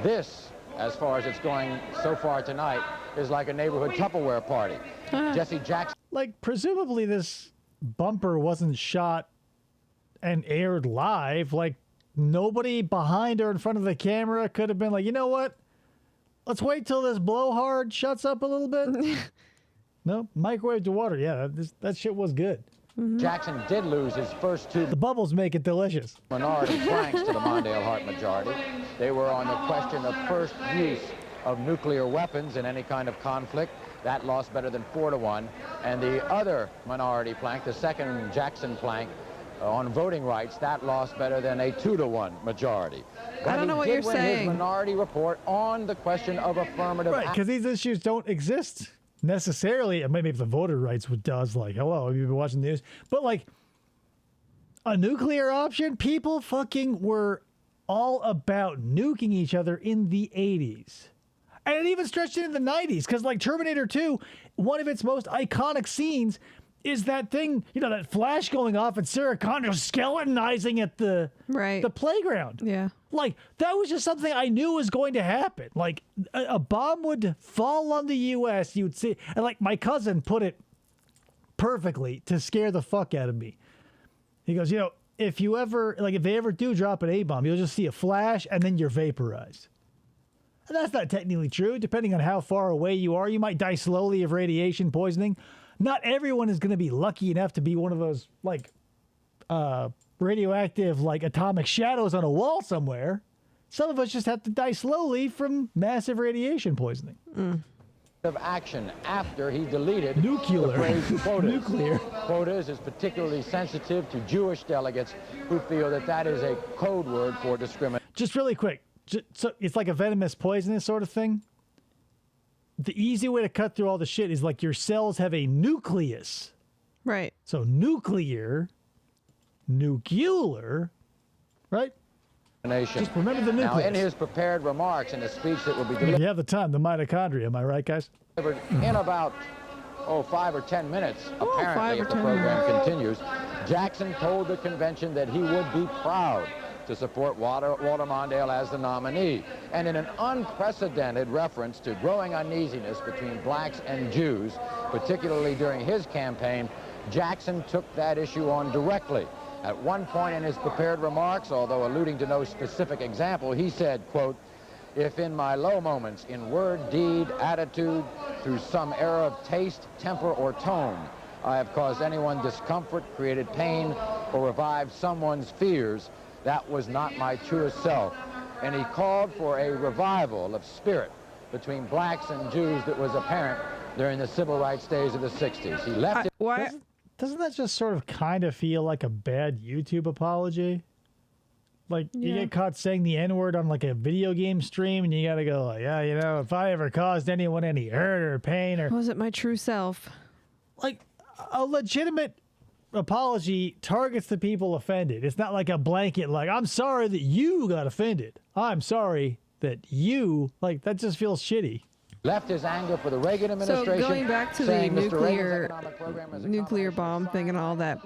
this, as far as it's going so far tonight, is like a neighborhood Tupperware party. Jesse Jackson. Like, presumably this bumper wasn't shot and aired live. Like, nobody behind or in front of the camera could have been like, you know what? Let's wait till this blowhard shuts up a little bit. No, microwave to water. Yeah, that shit was good. Jackson did lose his first two. The bubbles make it delicious. Minority flanks to the Mondale Hart majority. They were on the question of first use of nuclear weapons in any kind of conflict. That lost better than 4-1. And the other minority flank, the second Jackson flank, on voting rights, that lost better than a 2-1 majority. I don't know what you're saying. His minority report on the question of affirmative Right, because these issues don't exist necessarily. And maybe if the voter rights does, like, hello, have you been watching the news? But like a nuclear option, people fucking were all about nuking each other in the 80s. And it even stretched into the 90s, because like Terminator 2, one of its most iconic scenes is that thing, you know, that flash going off and Sarah Connor skeletonizing at the playground. Yeah. Like, that was just something I knew was going to happen. Like, a bomb would fall on the U.S., you'd see, and like my cousin put it perfectly to scare the fuck out of me. He goes, you know, if they ever do drop an A-bomb, you'll just see a flash and then you're vaporized. And that's not technically true. Depending on how far away you are, you might die slowly of radiation poisoning. Not everyone is going to be lucky enough to be one of those, like, radioactive, like, atomic shadows on a wall somewhere. Some of us just have to die slowly from massive radiation poisoning. Of action after he deleted Nuclear. the phrase quotas. Nuclear. Quotas is particularly sensitive to Jewish delegates who feel that that is a code word for discrimination. Just really quick. So it's like a venomous, poisonous sort of thing. The easy way to cut through all the shit is like your cells have a nucleus. Right. So nuclear, nuclear, right? Just remember the nucleus. Now, in his prepared remarks in a speech that will be delivered You have the time, the mitochondria, am I right, guys? in about 5 or 10 minutes, 5 apparently, or if the 10 program minutes. continues, Jackson told the convention that he would be proud to support Walter Mondale as the nominee. And in an unprecedented reference to growing uneasiness between blacks and Jews, particularly during his campaign, Jackson took that issue on directly. At one point in his prepared remarks, although alluding to no specific example, he said, quote, "If in my low moments, in word, deed, attitude, through some error of taste, temper, or tone, I have caused anyone discomfort, created pain, or revived someone's fears, that was not my truest self." And he called for a revival of spirit between blacks and Jews that was apparent during the civil rights days of the 60s. He left it. Doesn't that just sort of kind of feel like a bad YouTube apology? Like, you get caught saying the N-word on like a video game stream and you gotta go like, yeah, you know, if I ever caused anyone any hurt or pain or... Was it my true self? Like, a legitimate apology targets the people offended. It's not like a blanket, like, I'm sorry that you got offended. I'm sorry that you... Like, that just feels shitty. Left his anger for the Reagan administration. So going back to the saying Mr. Reagan's economic program is a nuclear bomb thing and all that.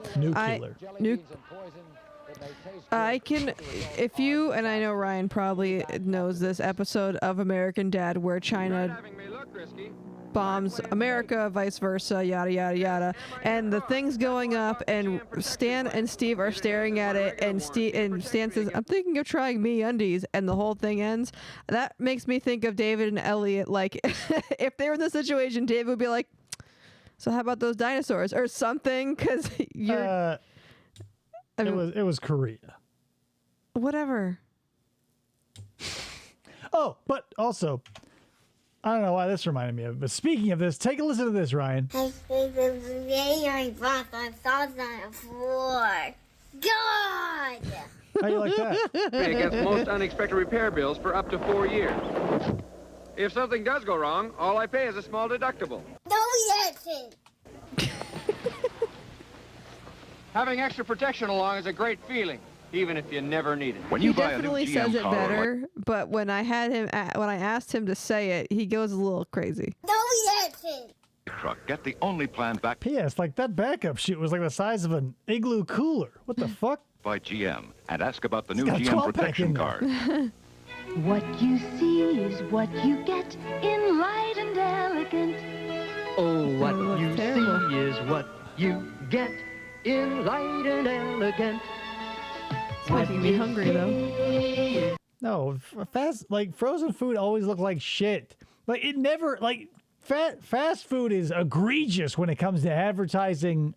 I can, if you, and I know Ryan probably knows this episode of American Dad where China bombs America, vice versa, yada, yada, yada. And the thing's going up and Stan and Steve are staring at it and Stan says, "I'm thinking of trying MeUndies," and the whole thing ends. That makes me think of David and Elliot. Like, if they were in this situation, David would be like, "So how about those dinosaurs?" or something, because you're... It was Korea. Whatever. Oh, but also, I don't know why this reminded me of it, but speaking of this, take a listen to this, Ryan. God! How you like that? Against most unexpected repair bills for up to 4 years. If something does go wrong, all I pay is a small deductible. No, he isn't. Having extra protection along is a great feeling, even if you never need it. When He you buy a new definitely GM says it car, better, but when I asked him to say it, he goes a little crazy. No, he isn't. truck, get the only plan back P.S. Like that backup chute was like the size of an igloo cooler. What the fuck? by GM and ask about the new got a GM 12-pack protection in there. card. What you see is what you get in light and elegant. Oh, what looks you terrible. see is what you get in light and elegant. It's making me hungry though. No, frozen food always looked like shit. Like it never like fast food is egregious when it comes to advertising.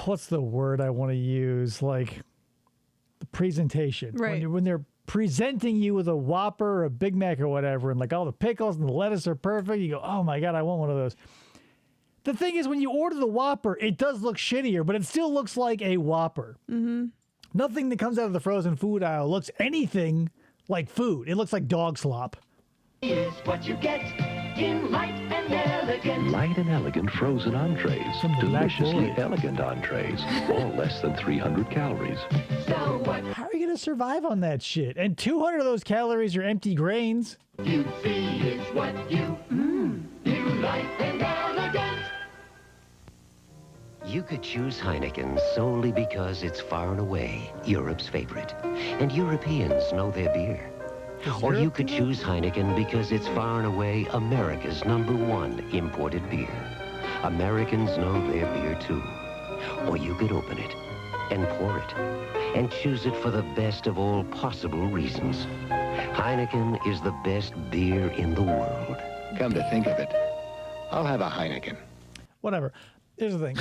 What's the word I want to use? Like the presentation. Right. When they're presenting you with a Whopper or a Big Mac or whatever, and like all the pickles and the lettuce are perfect, you go, oh my God, I want one of those. The thing is, when you order the Whopper, it does look shittier, but it still looks like a Whopper. Mm-hmm. Nothing that comes out of the frozen food aisle looks anything like food. It looks like dog slop. Is what you get in light and elegant. Light and elegant frozen entrees. From the Black Deliciously Boy. elegant entrees. All less than 300 calories. So what How are you going to survive on that shit? And 200 of those calories are empty grains. you see is what you light and elegant. You could choose Heineken solely because it's far and away Europe's favorite, and Europeans know their beer. Or you could choose Heineken because it's far and away America's #1 imported beer. Americans know their beer too. Or you could open it and pour it and choose it for the best of all possible reasons. Heineken is the best beer in the world. Come to think of it, I'll have a Heineken. Whatever. Here's the thing.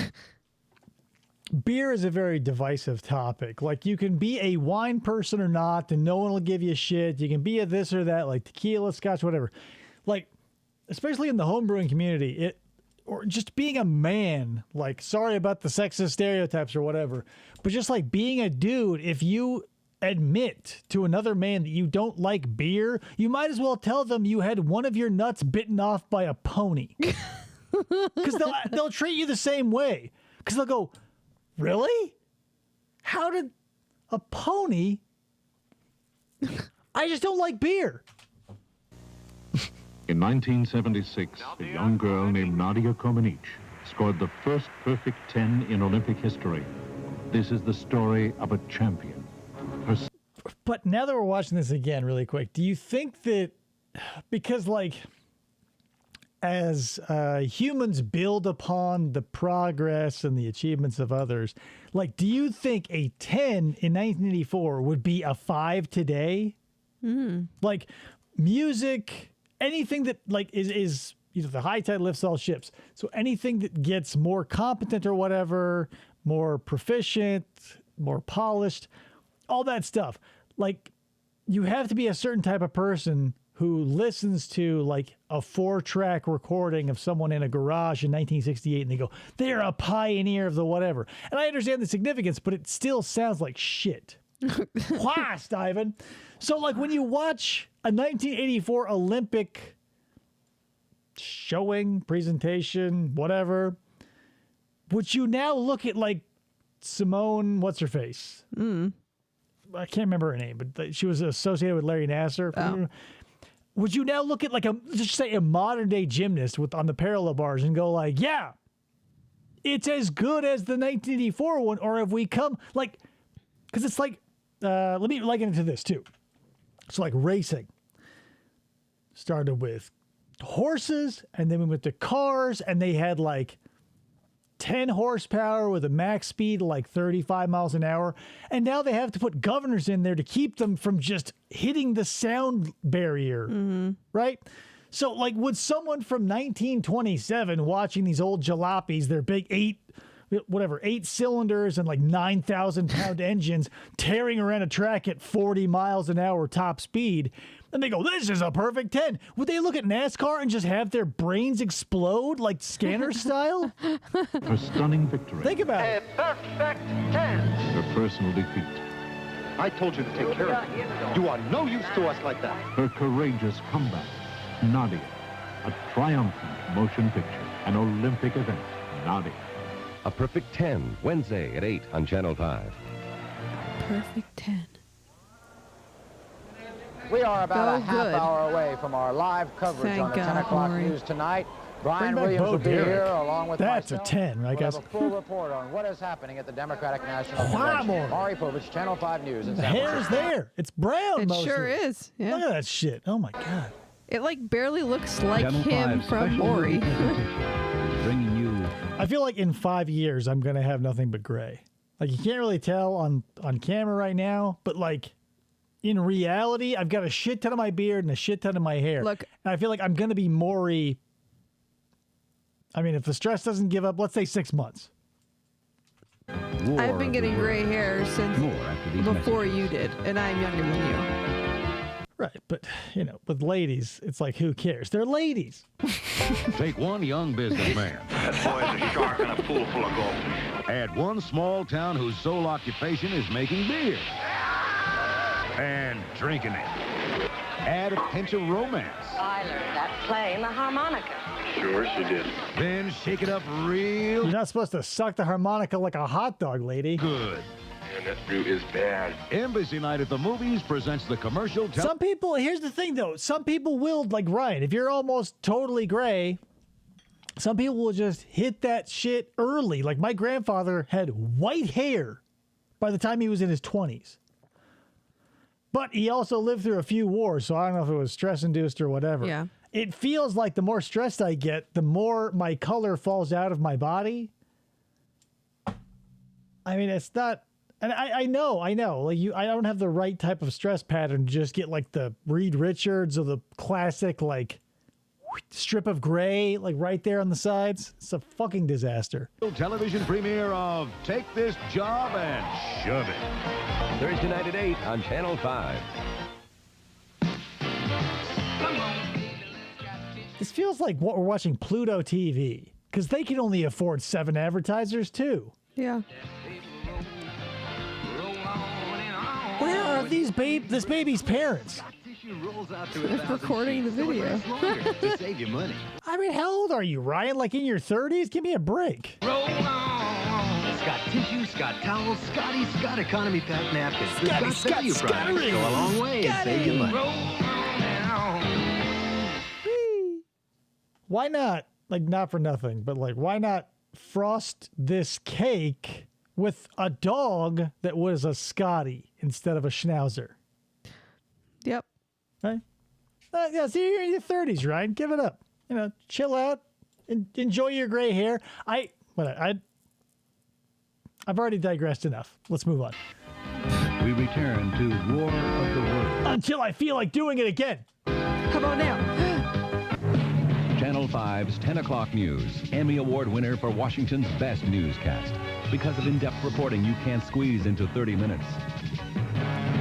Beer is a very divisive topic. Like, you can be a wine person or not, and no one will give you shit. You can be a this or that, like tequila, scotch, whatever. Like, especially in the homebrewing community, or just being a man, like, sorry about the sexist stereotypes or whatever, but just like being a dude, if you admit to another man that you don't like beer, you might as well tell them you had one of your nuts bitten off by a pony. Because they'll treat you the same way. Because they'll go, really? How did a pony? I just don't like beer. In 1976, a young girl named Nadia Comaneci scored the first perfect 10 in Olympic history. This is the story of a champion. But now that we're watching this again really quick, do you think that, because like, as humans build upon the progress and the achievements of others, like, do you think a 10 in 1984 would be a 5 today? Like, music, anything that like is the high tide lifts all ships. So anything that gets more competent or whatever, more proficient, more polished, all that stuff. Like, you have to be a certain type of person who listens to like a 4-track recording of someone in a garage in 1968 and they go, they're a pioneer of the whatever. And I understand the significance, but it still sounds like shit. Why, Steven? So like when you watch a 1984 Olympic showing, presentation, whatever, would you now look at like Simone, what's her face? I can't remember her name, but she was associated with Larry Nassar. Oh. Would you now look at like just say a modern day gymnast on the parallel bars and go like, yeah, it's as good as the 1984 one? Or have we come like, because it's like, let me liken it to this too. So like racing started with horses and then we went to cars and they had like 10 horsepower with a max speed of like 35 miles an hour. And now they have to put governors in there to keep them from just hitting the sound barrier, right? So like, would someone from 1927 watching these old jalopies, their big 8 whatever, 8 cylinders and like 9,000-pound engines tearing around a track at 40 miles an hour top speed. And they go, this is a perfect 10. Would they look at NASCAR and just have their brains explode like Scanner style? Her stunning victory. Think about it. Perfect 10. Her personal defeat. I told you to take care of it. You are no use to us like that. Her courageous comeback. Nadia. A triumphant motion picture. An Olympic event. Nadia. A Perfect 10, Wednesday at 8 on Channel 5. Perfect 10. We are about a half good. hour away from our live coverage Thank on the 10 God, o'clock Maury. news tonight. Brian Bring back Williams Bo will be Derek. here along with That's myself. a 10, right, We'll guys? have a full report on what is happening at the Democratic National Wow, Convention. Maury. Maury Povich, Channel 5 News in The San hair's Francisco. there. It's brown It mostly. sure is. Yeah. Look at that shit. Oh, my God. It like barely looks like Channel him 5 from special Maury. movie presentation is bringing you I feel like in 5 years, I'm going to have nothing but gray. Like, you can't really tell on camera right now, but like, in reality, I've got a shit ton of my beard and a shit ton of my hair. Look. And I feel like I'm going to be Maury. I mean, if the stress doesn't give up, let's say 6 months. War I've been of getting the gray Worlds. hair since More after these before messages. you did, and I'm younger than you. Right. But, you know, with ladies, it's like, who cares? They're ladies. Take one young businessman. That boy's a shark and a pool full of gold. Add one small town whose sole occupation is making beer. And drinking it. Add a pinch of romance. I learned that playing the harmonica. Sure she did. Then shake it up real You're not supposed to suck the harmonica like a hot dog, lady. good. And that brew is bad. Embassy Night at the Movies presents the commercial. Some people, here's the thing though, some people will, like Ryan, if you're almost totally gray, some people will just hit that shit early. Like my grandfather had white hair by the time he was in his 20s. But he also lived through a few wars, so I don't know if it was stress-induced or whatever. Yeah. It feels like the more stressed I get, the more my color falls out of my body. I mean, it's not... And I know. Like I don't have the right type of stress pattern to just get like the Reed Richards or the classic like strip of gray like right there on the sides. It's a fucking disaster. Television premiere of Take This Job and Shove It. Thursday night at 8 on Channel 5. This feels like what we're watching Pluto TV because they can only afford 7 advertisers too. Yeah. Where are these this baby's parents? It's recording the video. To save you money. I mean, how old are you, Ryan? Like in your 30s? Give me a break. Scott tissue, Scott towels, Scott economy pack napkins. The Scotty, Scott value Scott, products Scotty. go a long way and save you money. Why not, like not for nothing, but like why not frost this cake with a dog that was a Scotty instead of a Schnauzer? Yep. Right? Yeah, see, you're in your 30s, Ryan. Give it up. You know, chill out. Enjoy your gray hair. I've already digressed enough. Let's move on. We return to War of the Worlds. Until I feel like doing it again. How about now? Channel 5's 10 o'clock news. Emmy Award winner for Washington's best newscast. Because of in-depth reporting you can't squeeze into 30 minutes.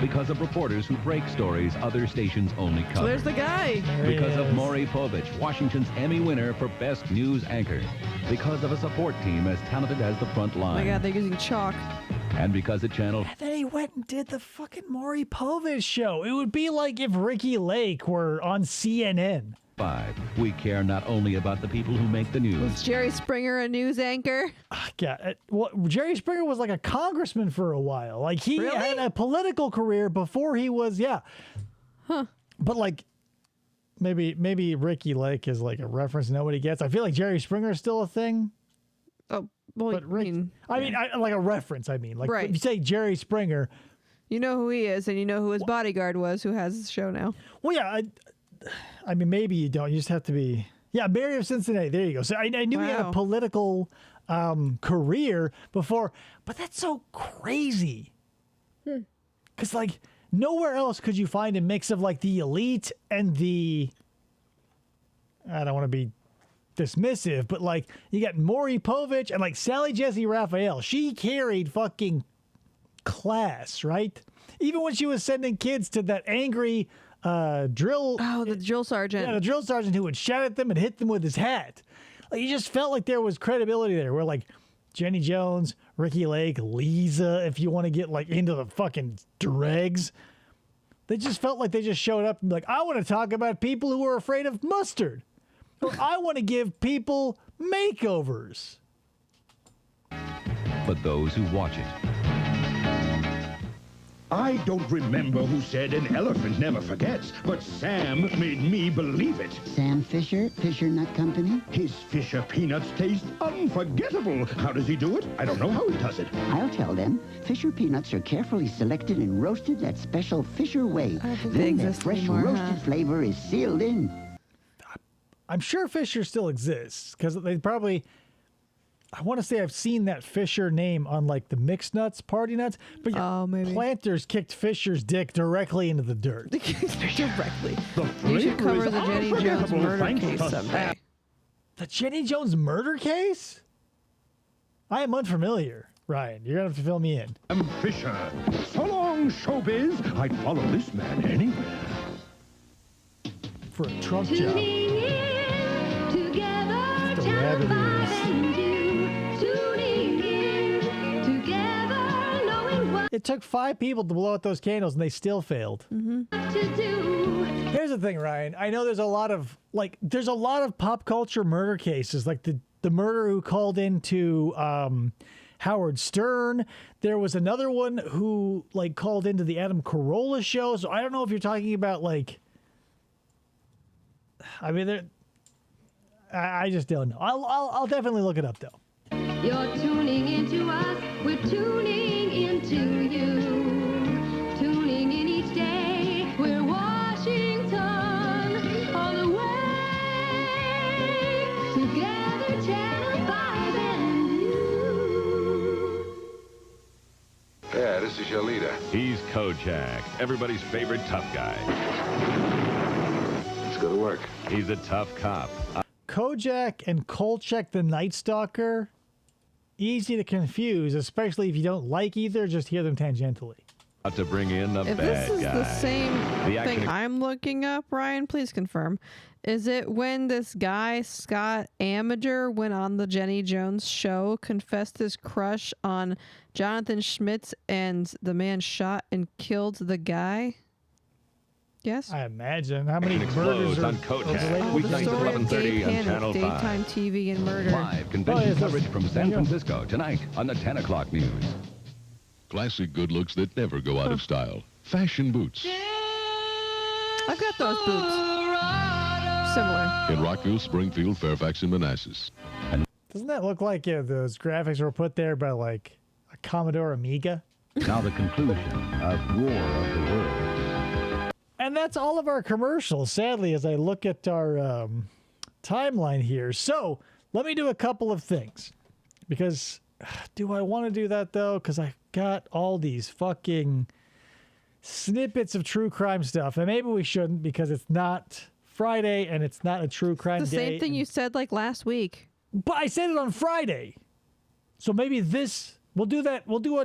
Because of reporters who break stories other stations only cover. There's the guy. Because of Maury Povich, Washington's Emmy winner for best news anchor. Because of a support team as talented as the front Oh my line. God, they're using chalk. And because at Channel And then he went and did the fucking Maury Povich show. It would be like if Ricky Lake were on CNN. 5, we care not only about the people who make the news. Was Jerry Springer a news anchor? Yeah, well, Jerry Springer was like a congressman for a while. Like he Really? had a political career before he was, yeah. Huh. But like, maybe Ricky Lake is like a reference nobody gets. I feel like Jerry Springer is still a thing. Oh, well, But Rick, I mean, like a reference. I mean, like Right. if you say Jerry Springer. You know who he is, and you know who his bodyguard was, who has the show now. Well, yeah. I mean, maybe you don't. You just have to be. Yeah, Mary of Cincinnati. There you go. So I knew he had a Wow. political career before, but that's so crazy. Because like nowhere else could you find a mix of like the elite and the. I don't want to be dismissive, but like you got Maury Povich and like Sally Jesse Raphael. She carried fucking class, right? Even when she was sending kids to that angry drill. Oh, the drill sergeant. Yeah, the drill sergeant who would shout at them and hit them with his hat. Like you just felt like there was credibility there. Where like Jenny Jones, Ricky Lake, Lisa, if you want to get like into the fucking dregs. They just felt like they just showed up and be like, I want to talk about people who are afraid of mustard. Or I want to give people makeovers. But those who watch it, I don't remember who said an elephant never forgets, but Sam made me believe it. Sam Fisher, Fisher Nut Company? His Fisher peanuts taste unforgettable. How does he do it? I don't know how he does it. I'll tell them. Fisher peanuts are carefully selected and roasted that special Fisher way. Then the fresh roasted flavor is sealed in. I'm sure Fisher still exists because they probably, I want to say I've seen that Fisher name on like the mixed nuts, party nuts, but yeah, Planters kicked Fisher's dick directly into the dirt. Directly. You should cover the Jenny Jones murder case someday. The Jenny Jones murder case? I am unfamiliar. Ryan, you're going to have to fill me in. I'm Fisher. So long, showbiz. I'd follow this man anywhere. For a trunk job. It took 5 people to blow out those candles and they still failed. Here's the thing, Ryan. I know there's a lot of pop culture murder cases, like the murderer who called into Howard Stern. There was another one who like called into the Adam Carolla show. So I don't know if you're talking about like, I mean, I just don't know. I'll definitely look it up though. You're tuning into us, we're tuning into you. Tuning in each day, we're Washington all the way. Together, Channel 5 and you. Yeah, this is your leader. He's Kojak, everybody's favorite tough guy. Let's go to work. He's a tough cop. Kojak and Kolchak the Night Stalker, easy to confuse, especially if you don't like either, just hear them tangentially. To bring in a if bad this is guy. the same thing I'm looking up, Ryan, please confirm. Is it when this guy, Scott Amager, went on the Jenny Jones show, confessed his crush on Jonathan Schmitz, and the man shot and killed the guy? Yes? I imagine. How many Explodes murders on are Kojak. The Weeknights story at of gay 11:30 on panic, Channel 5. daytime TV and murder. Live convention coverage from San Francisco tonight on the 10 o'clock news. Classic good looks that never go out of style. Fashion boots. I've got those boots. Similar. In Rockville, Springfield, Fairfax, and Manassas. Doesn't that look like those graphics were put there by like a Commodore Amiga? Now the conclusion of War of the Worlds. And that's all of our commercials, sadly, as I look at our timeline here. So let me do a couple of things. Because do I want to do that, though? Because I got all these fucking snippets of true crime stuff. And maybe we shouldn't because it's not Friday and it's not a true crime The day. same thing you said like last week. But I said it on Friday. So maybe we'll do that. We'll do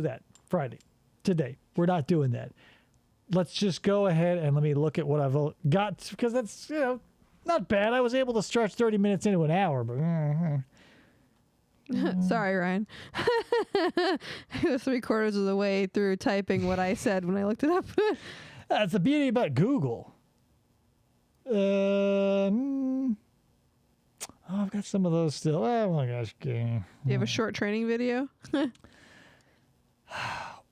that Friday. Today. We're not doing that. Let's just go ahead and let me look at what I've got, because that's, not bad. I was able to stretch 30 minutes into an hour, but Sorry, Ryan. I was 3/4 of the way through typing what I said when I looked it up. That's the beauty about Google. I've got some of those still. Oh my gosh. Do you have a short training video?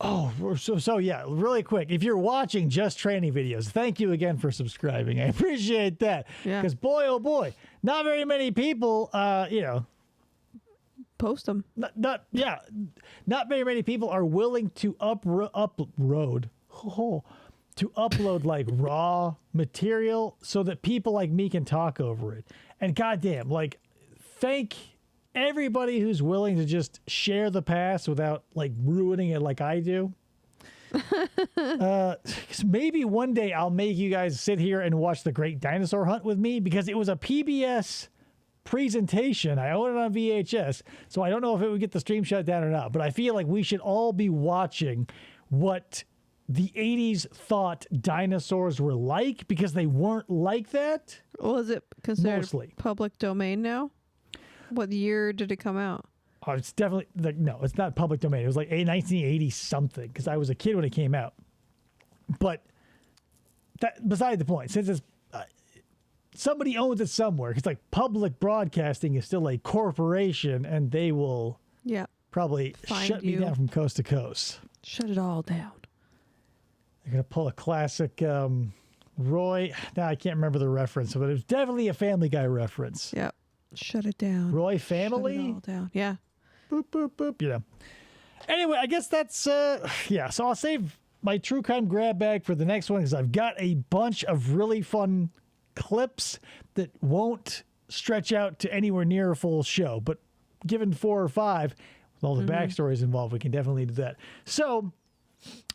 Oh, so yeah, really quick. If you're watching just training videos, thank you again for subscribing. I appreciate that. Yeah. Because boy, oh boy, not very many people, post them. Not very many people are willing to upload like raw material so that people like me can talk over it. And goddamn, like, thank everybody who's willing to just share the past without like ruining it like I do. 'Cause maybe one day I'll make you guys sit here and watch The Great Dinosaur Hunt with me, because it was a PBS presentation. I own it on VHS, so I don't know if it would get the stream shut down or not, but I feel like we should all be watching what the 80s thought dinosaurs were like, because they weren't like that. Well, is it considered Mostly. public domain now? What year did it come out? Oh, it's definitely no, it's not public domain. It was like 1980 something, because I was a kid when it came out. But that beside the point, since it's somebody owns it somewhere, because like public broadcasting is still a corporation, and they will probably shut me down from coast to coast. Shut it all down. They're gonna pull a classic Roy. Now I can't remember the reference, but it was definitely a Family Guy reference. Yep. Shut it down. Roy Family. Shut it all down. Yeah. Boop boop boop. You know. Anyway, I guess that's yeah. So I'll save my true crime grab bag for the next one, because I've got a bunch of really fun clips that won't stretch out to anywhere near a full show. But given 4 or 5, with all the backstories involved, we can definitely do that. So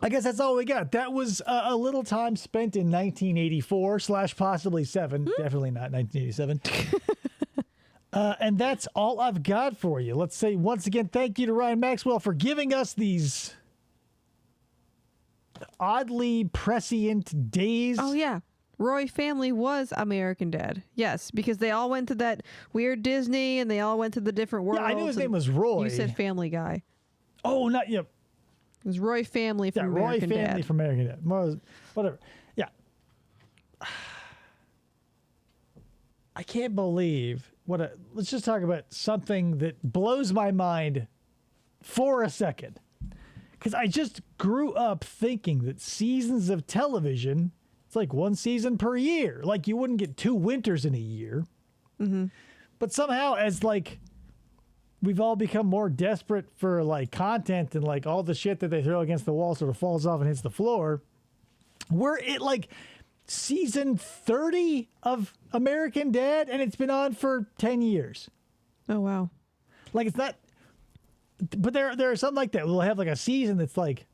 I guess that's all we got. That was a little time spent in 1984 / possibly 7. Definitely not 1987. And that's all I've got for you. Let's say once again, thank you to Ryan Maxwell for giving us these oddly prescient days. Oh, yeah. Roy Family was American Dad. Yes, because they all went to that weird Disney, and they all went to the different worlds. Yeah, I knew his name was Roy. You said Family Guy. Oh, not yet. It was Roy Family from American Roy Family Dad. from American Dad. Whatever. Yeah. I can't believe let's just talk about something that blows my mind for a second. Because I just grew up thinking that seasons of television, it's like 1 season per year. Like you wouldn't get 2 winters in a year. Mm-hmm. But somehow, as like we've all become more desperate for like content, and like all the shit that they throw against the wall sort of falls off and hits the floor, we're at like season 30 of American Dad, and it's been on for 10 years. Oh, wow. Like it's not, but there are some like that. We'll have like a season that's like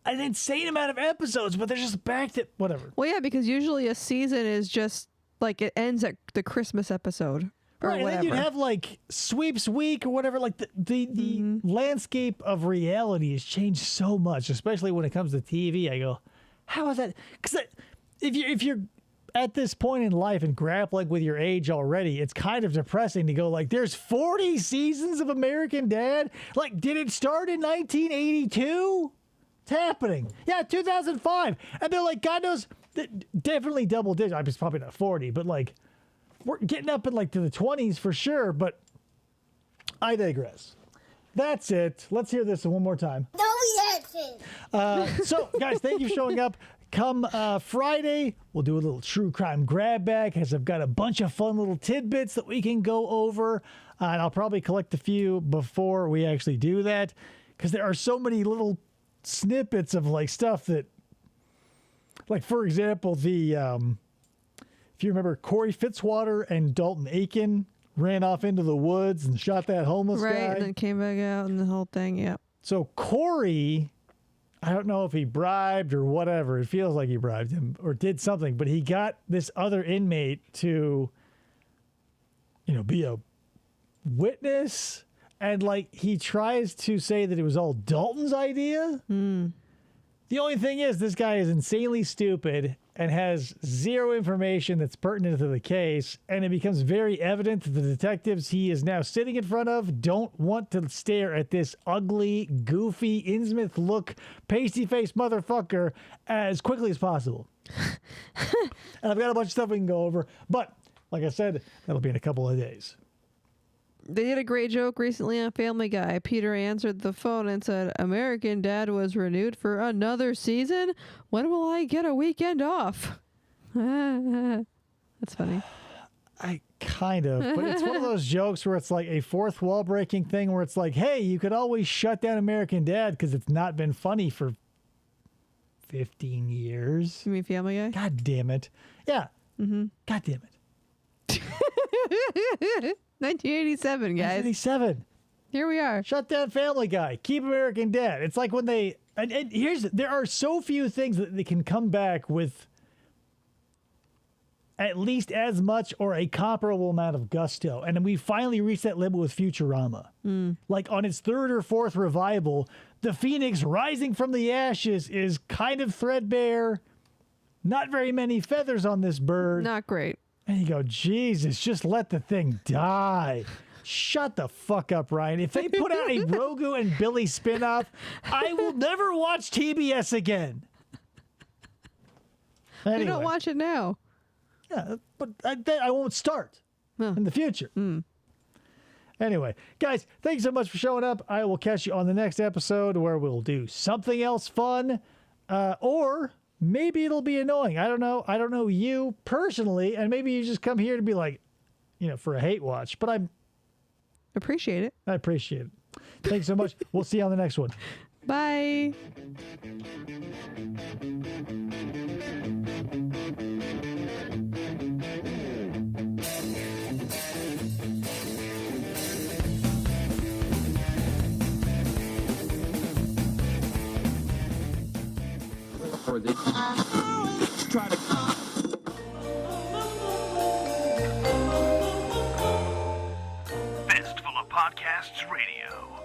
an insane amount of episodes, but they're just back to whatever. Well, yeah, because usually a season is just like it ends at the Christmas episode. Or right, whatever. and then you'd have like Sweeps Week or whatever. Like the landscape of reality has changed so much, especially when it comes to TV. I go, how is that? Because if you're at this point in life and grappling with your age already, it's kind of depressing to go like, there's 40 seasons of American Dad. Like, did it start in 1982? It's happening. Yeah, 2005. And they're like, God knows, definitely double digits. I mean, it's probably not 40, but like, we're getting up in like to the 20s for sure. But I digress. That's it. Let's hear this one more time. So, guys, thank you for showing up. Come Friday, we'll do a little true crime grab bag, because I've got a bunch of fun little tidbits that we can go over. And I'll probably collect a few before we actually do that, because there are so many little snippets of like stuff that, like, for example, the if you remember, Corey Fitzwater and Dalton Aiken ran off into the woods and shot that homeless guy. Right, and then came back out and the whole thing, yeah. So Corey, I don't know if he bribed or whatever. It feels like he bribed him or did something, but he got this other inmate to, be a witness. And like, he tries to say that it was all Dalton's idea. The only thing is, this guy is insanely stupid and has zero information that's pertinent to the case. And it becomes very evident that the detectives he is now sitting in front of don't want to stare at this ugly, goofy, Innsmouth look, pasty-faced motherfucker as quickly as possible. And I've got a bunch of stuff we can go over. But like I said, that'll be in a couple of days. They did a great joke recently on Family Guy. Peter answered the phone and said, American Dad was renewed for another season? When will I get a weekend off? That's funny. I kind of, but it's one of those jokes where it's like a fourth wall breaking thing where it's like, hey, you could always shut down American Dad because it's not been funny for 15 years. You mean Family Guy? God damn it. Yeah. God damn it. 1987, guys. 1987. Here we are. Shut down Family Guy. Keep American Dad. It's like when they... And there are so few things that they can come back with at least as much or a comparable amount of gusto. And we finally reached that limit with Futurama. Like on its third or fourth revival, the Phoenix rising from the ashes is kind of threadbare. Not very many feathers on this bird. Not great. And you go, Jesus, just let the thing die. Shut the fuck up, Ryan. If they put out a Grogu and Billy spinoff, I will never watch TBS again. Anyway. You don't watch it now. Yeah, but I won't start in the future. Anyway, guys, thanks so much for showing up. I will catch you on the next episode where we'll do something else fun, or maybe it'll be annoying. I don't know. I don't know you personally, and maybe you just come here to be like, for a hate watch. But I appreciate it. I appreciate it. Thanks so much. We'll see you on the next one. Bye. For the try to Fistful of Podcasts Radio.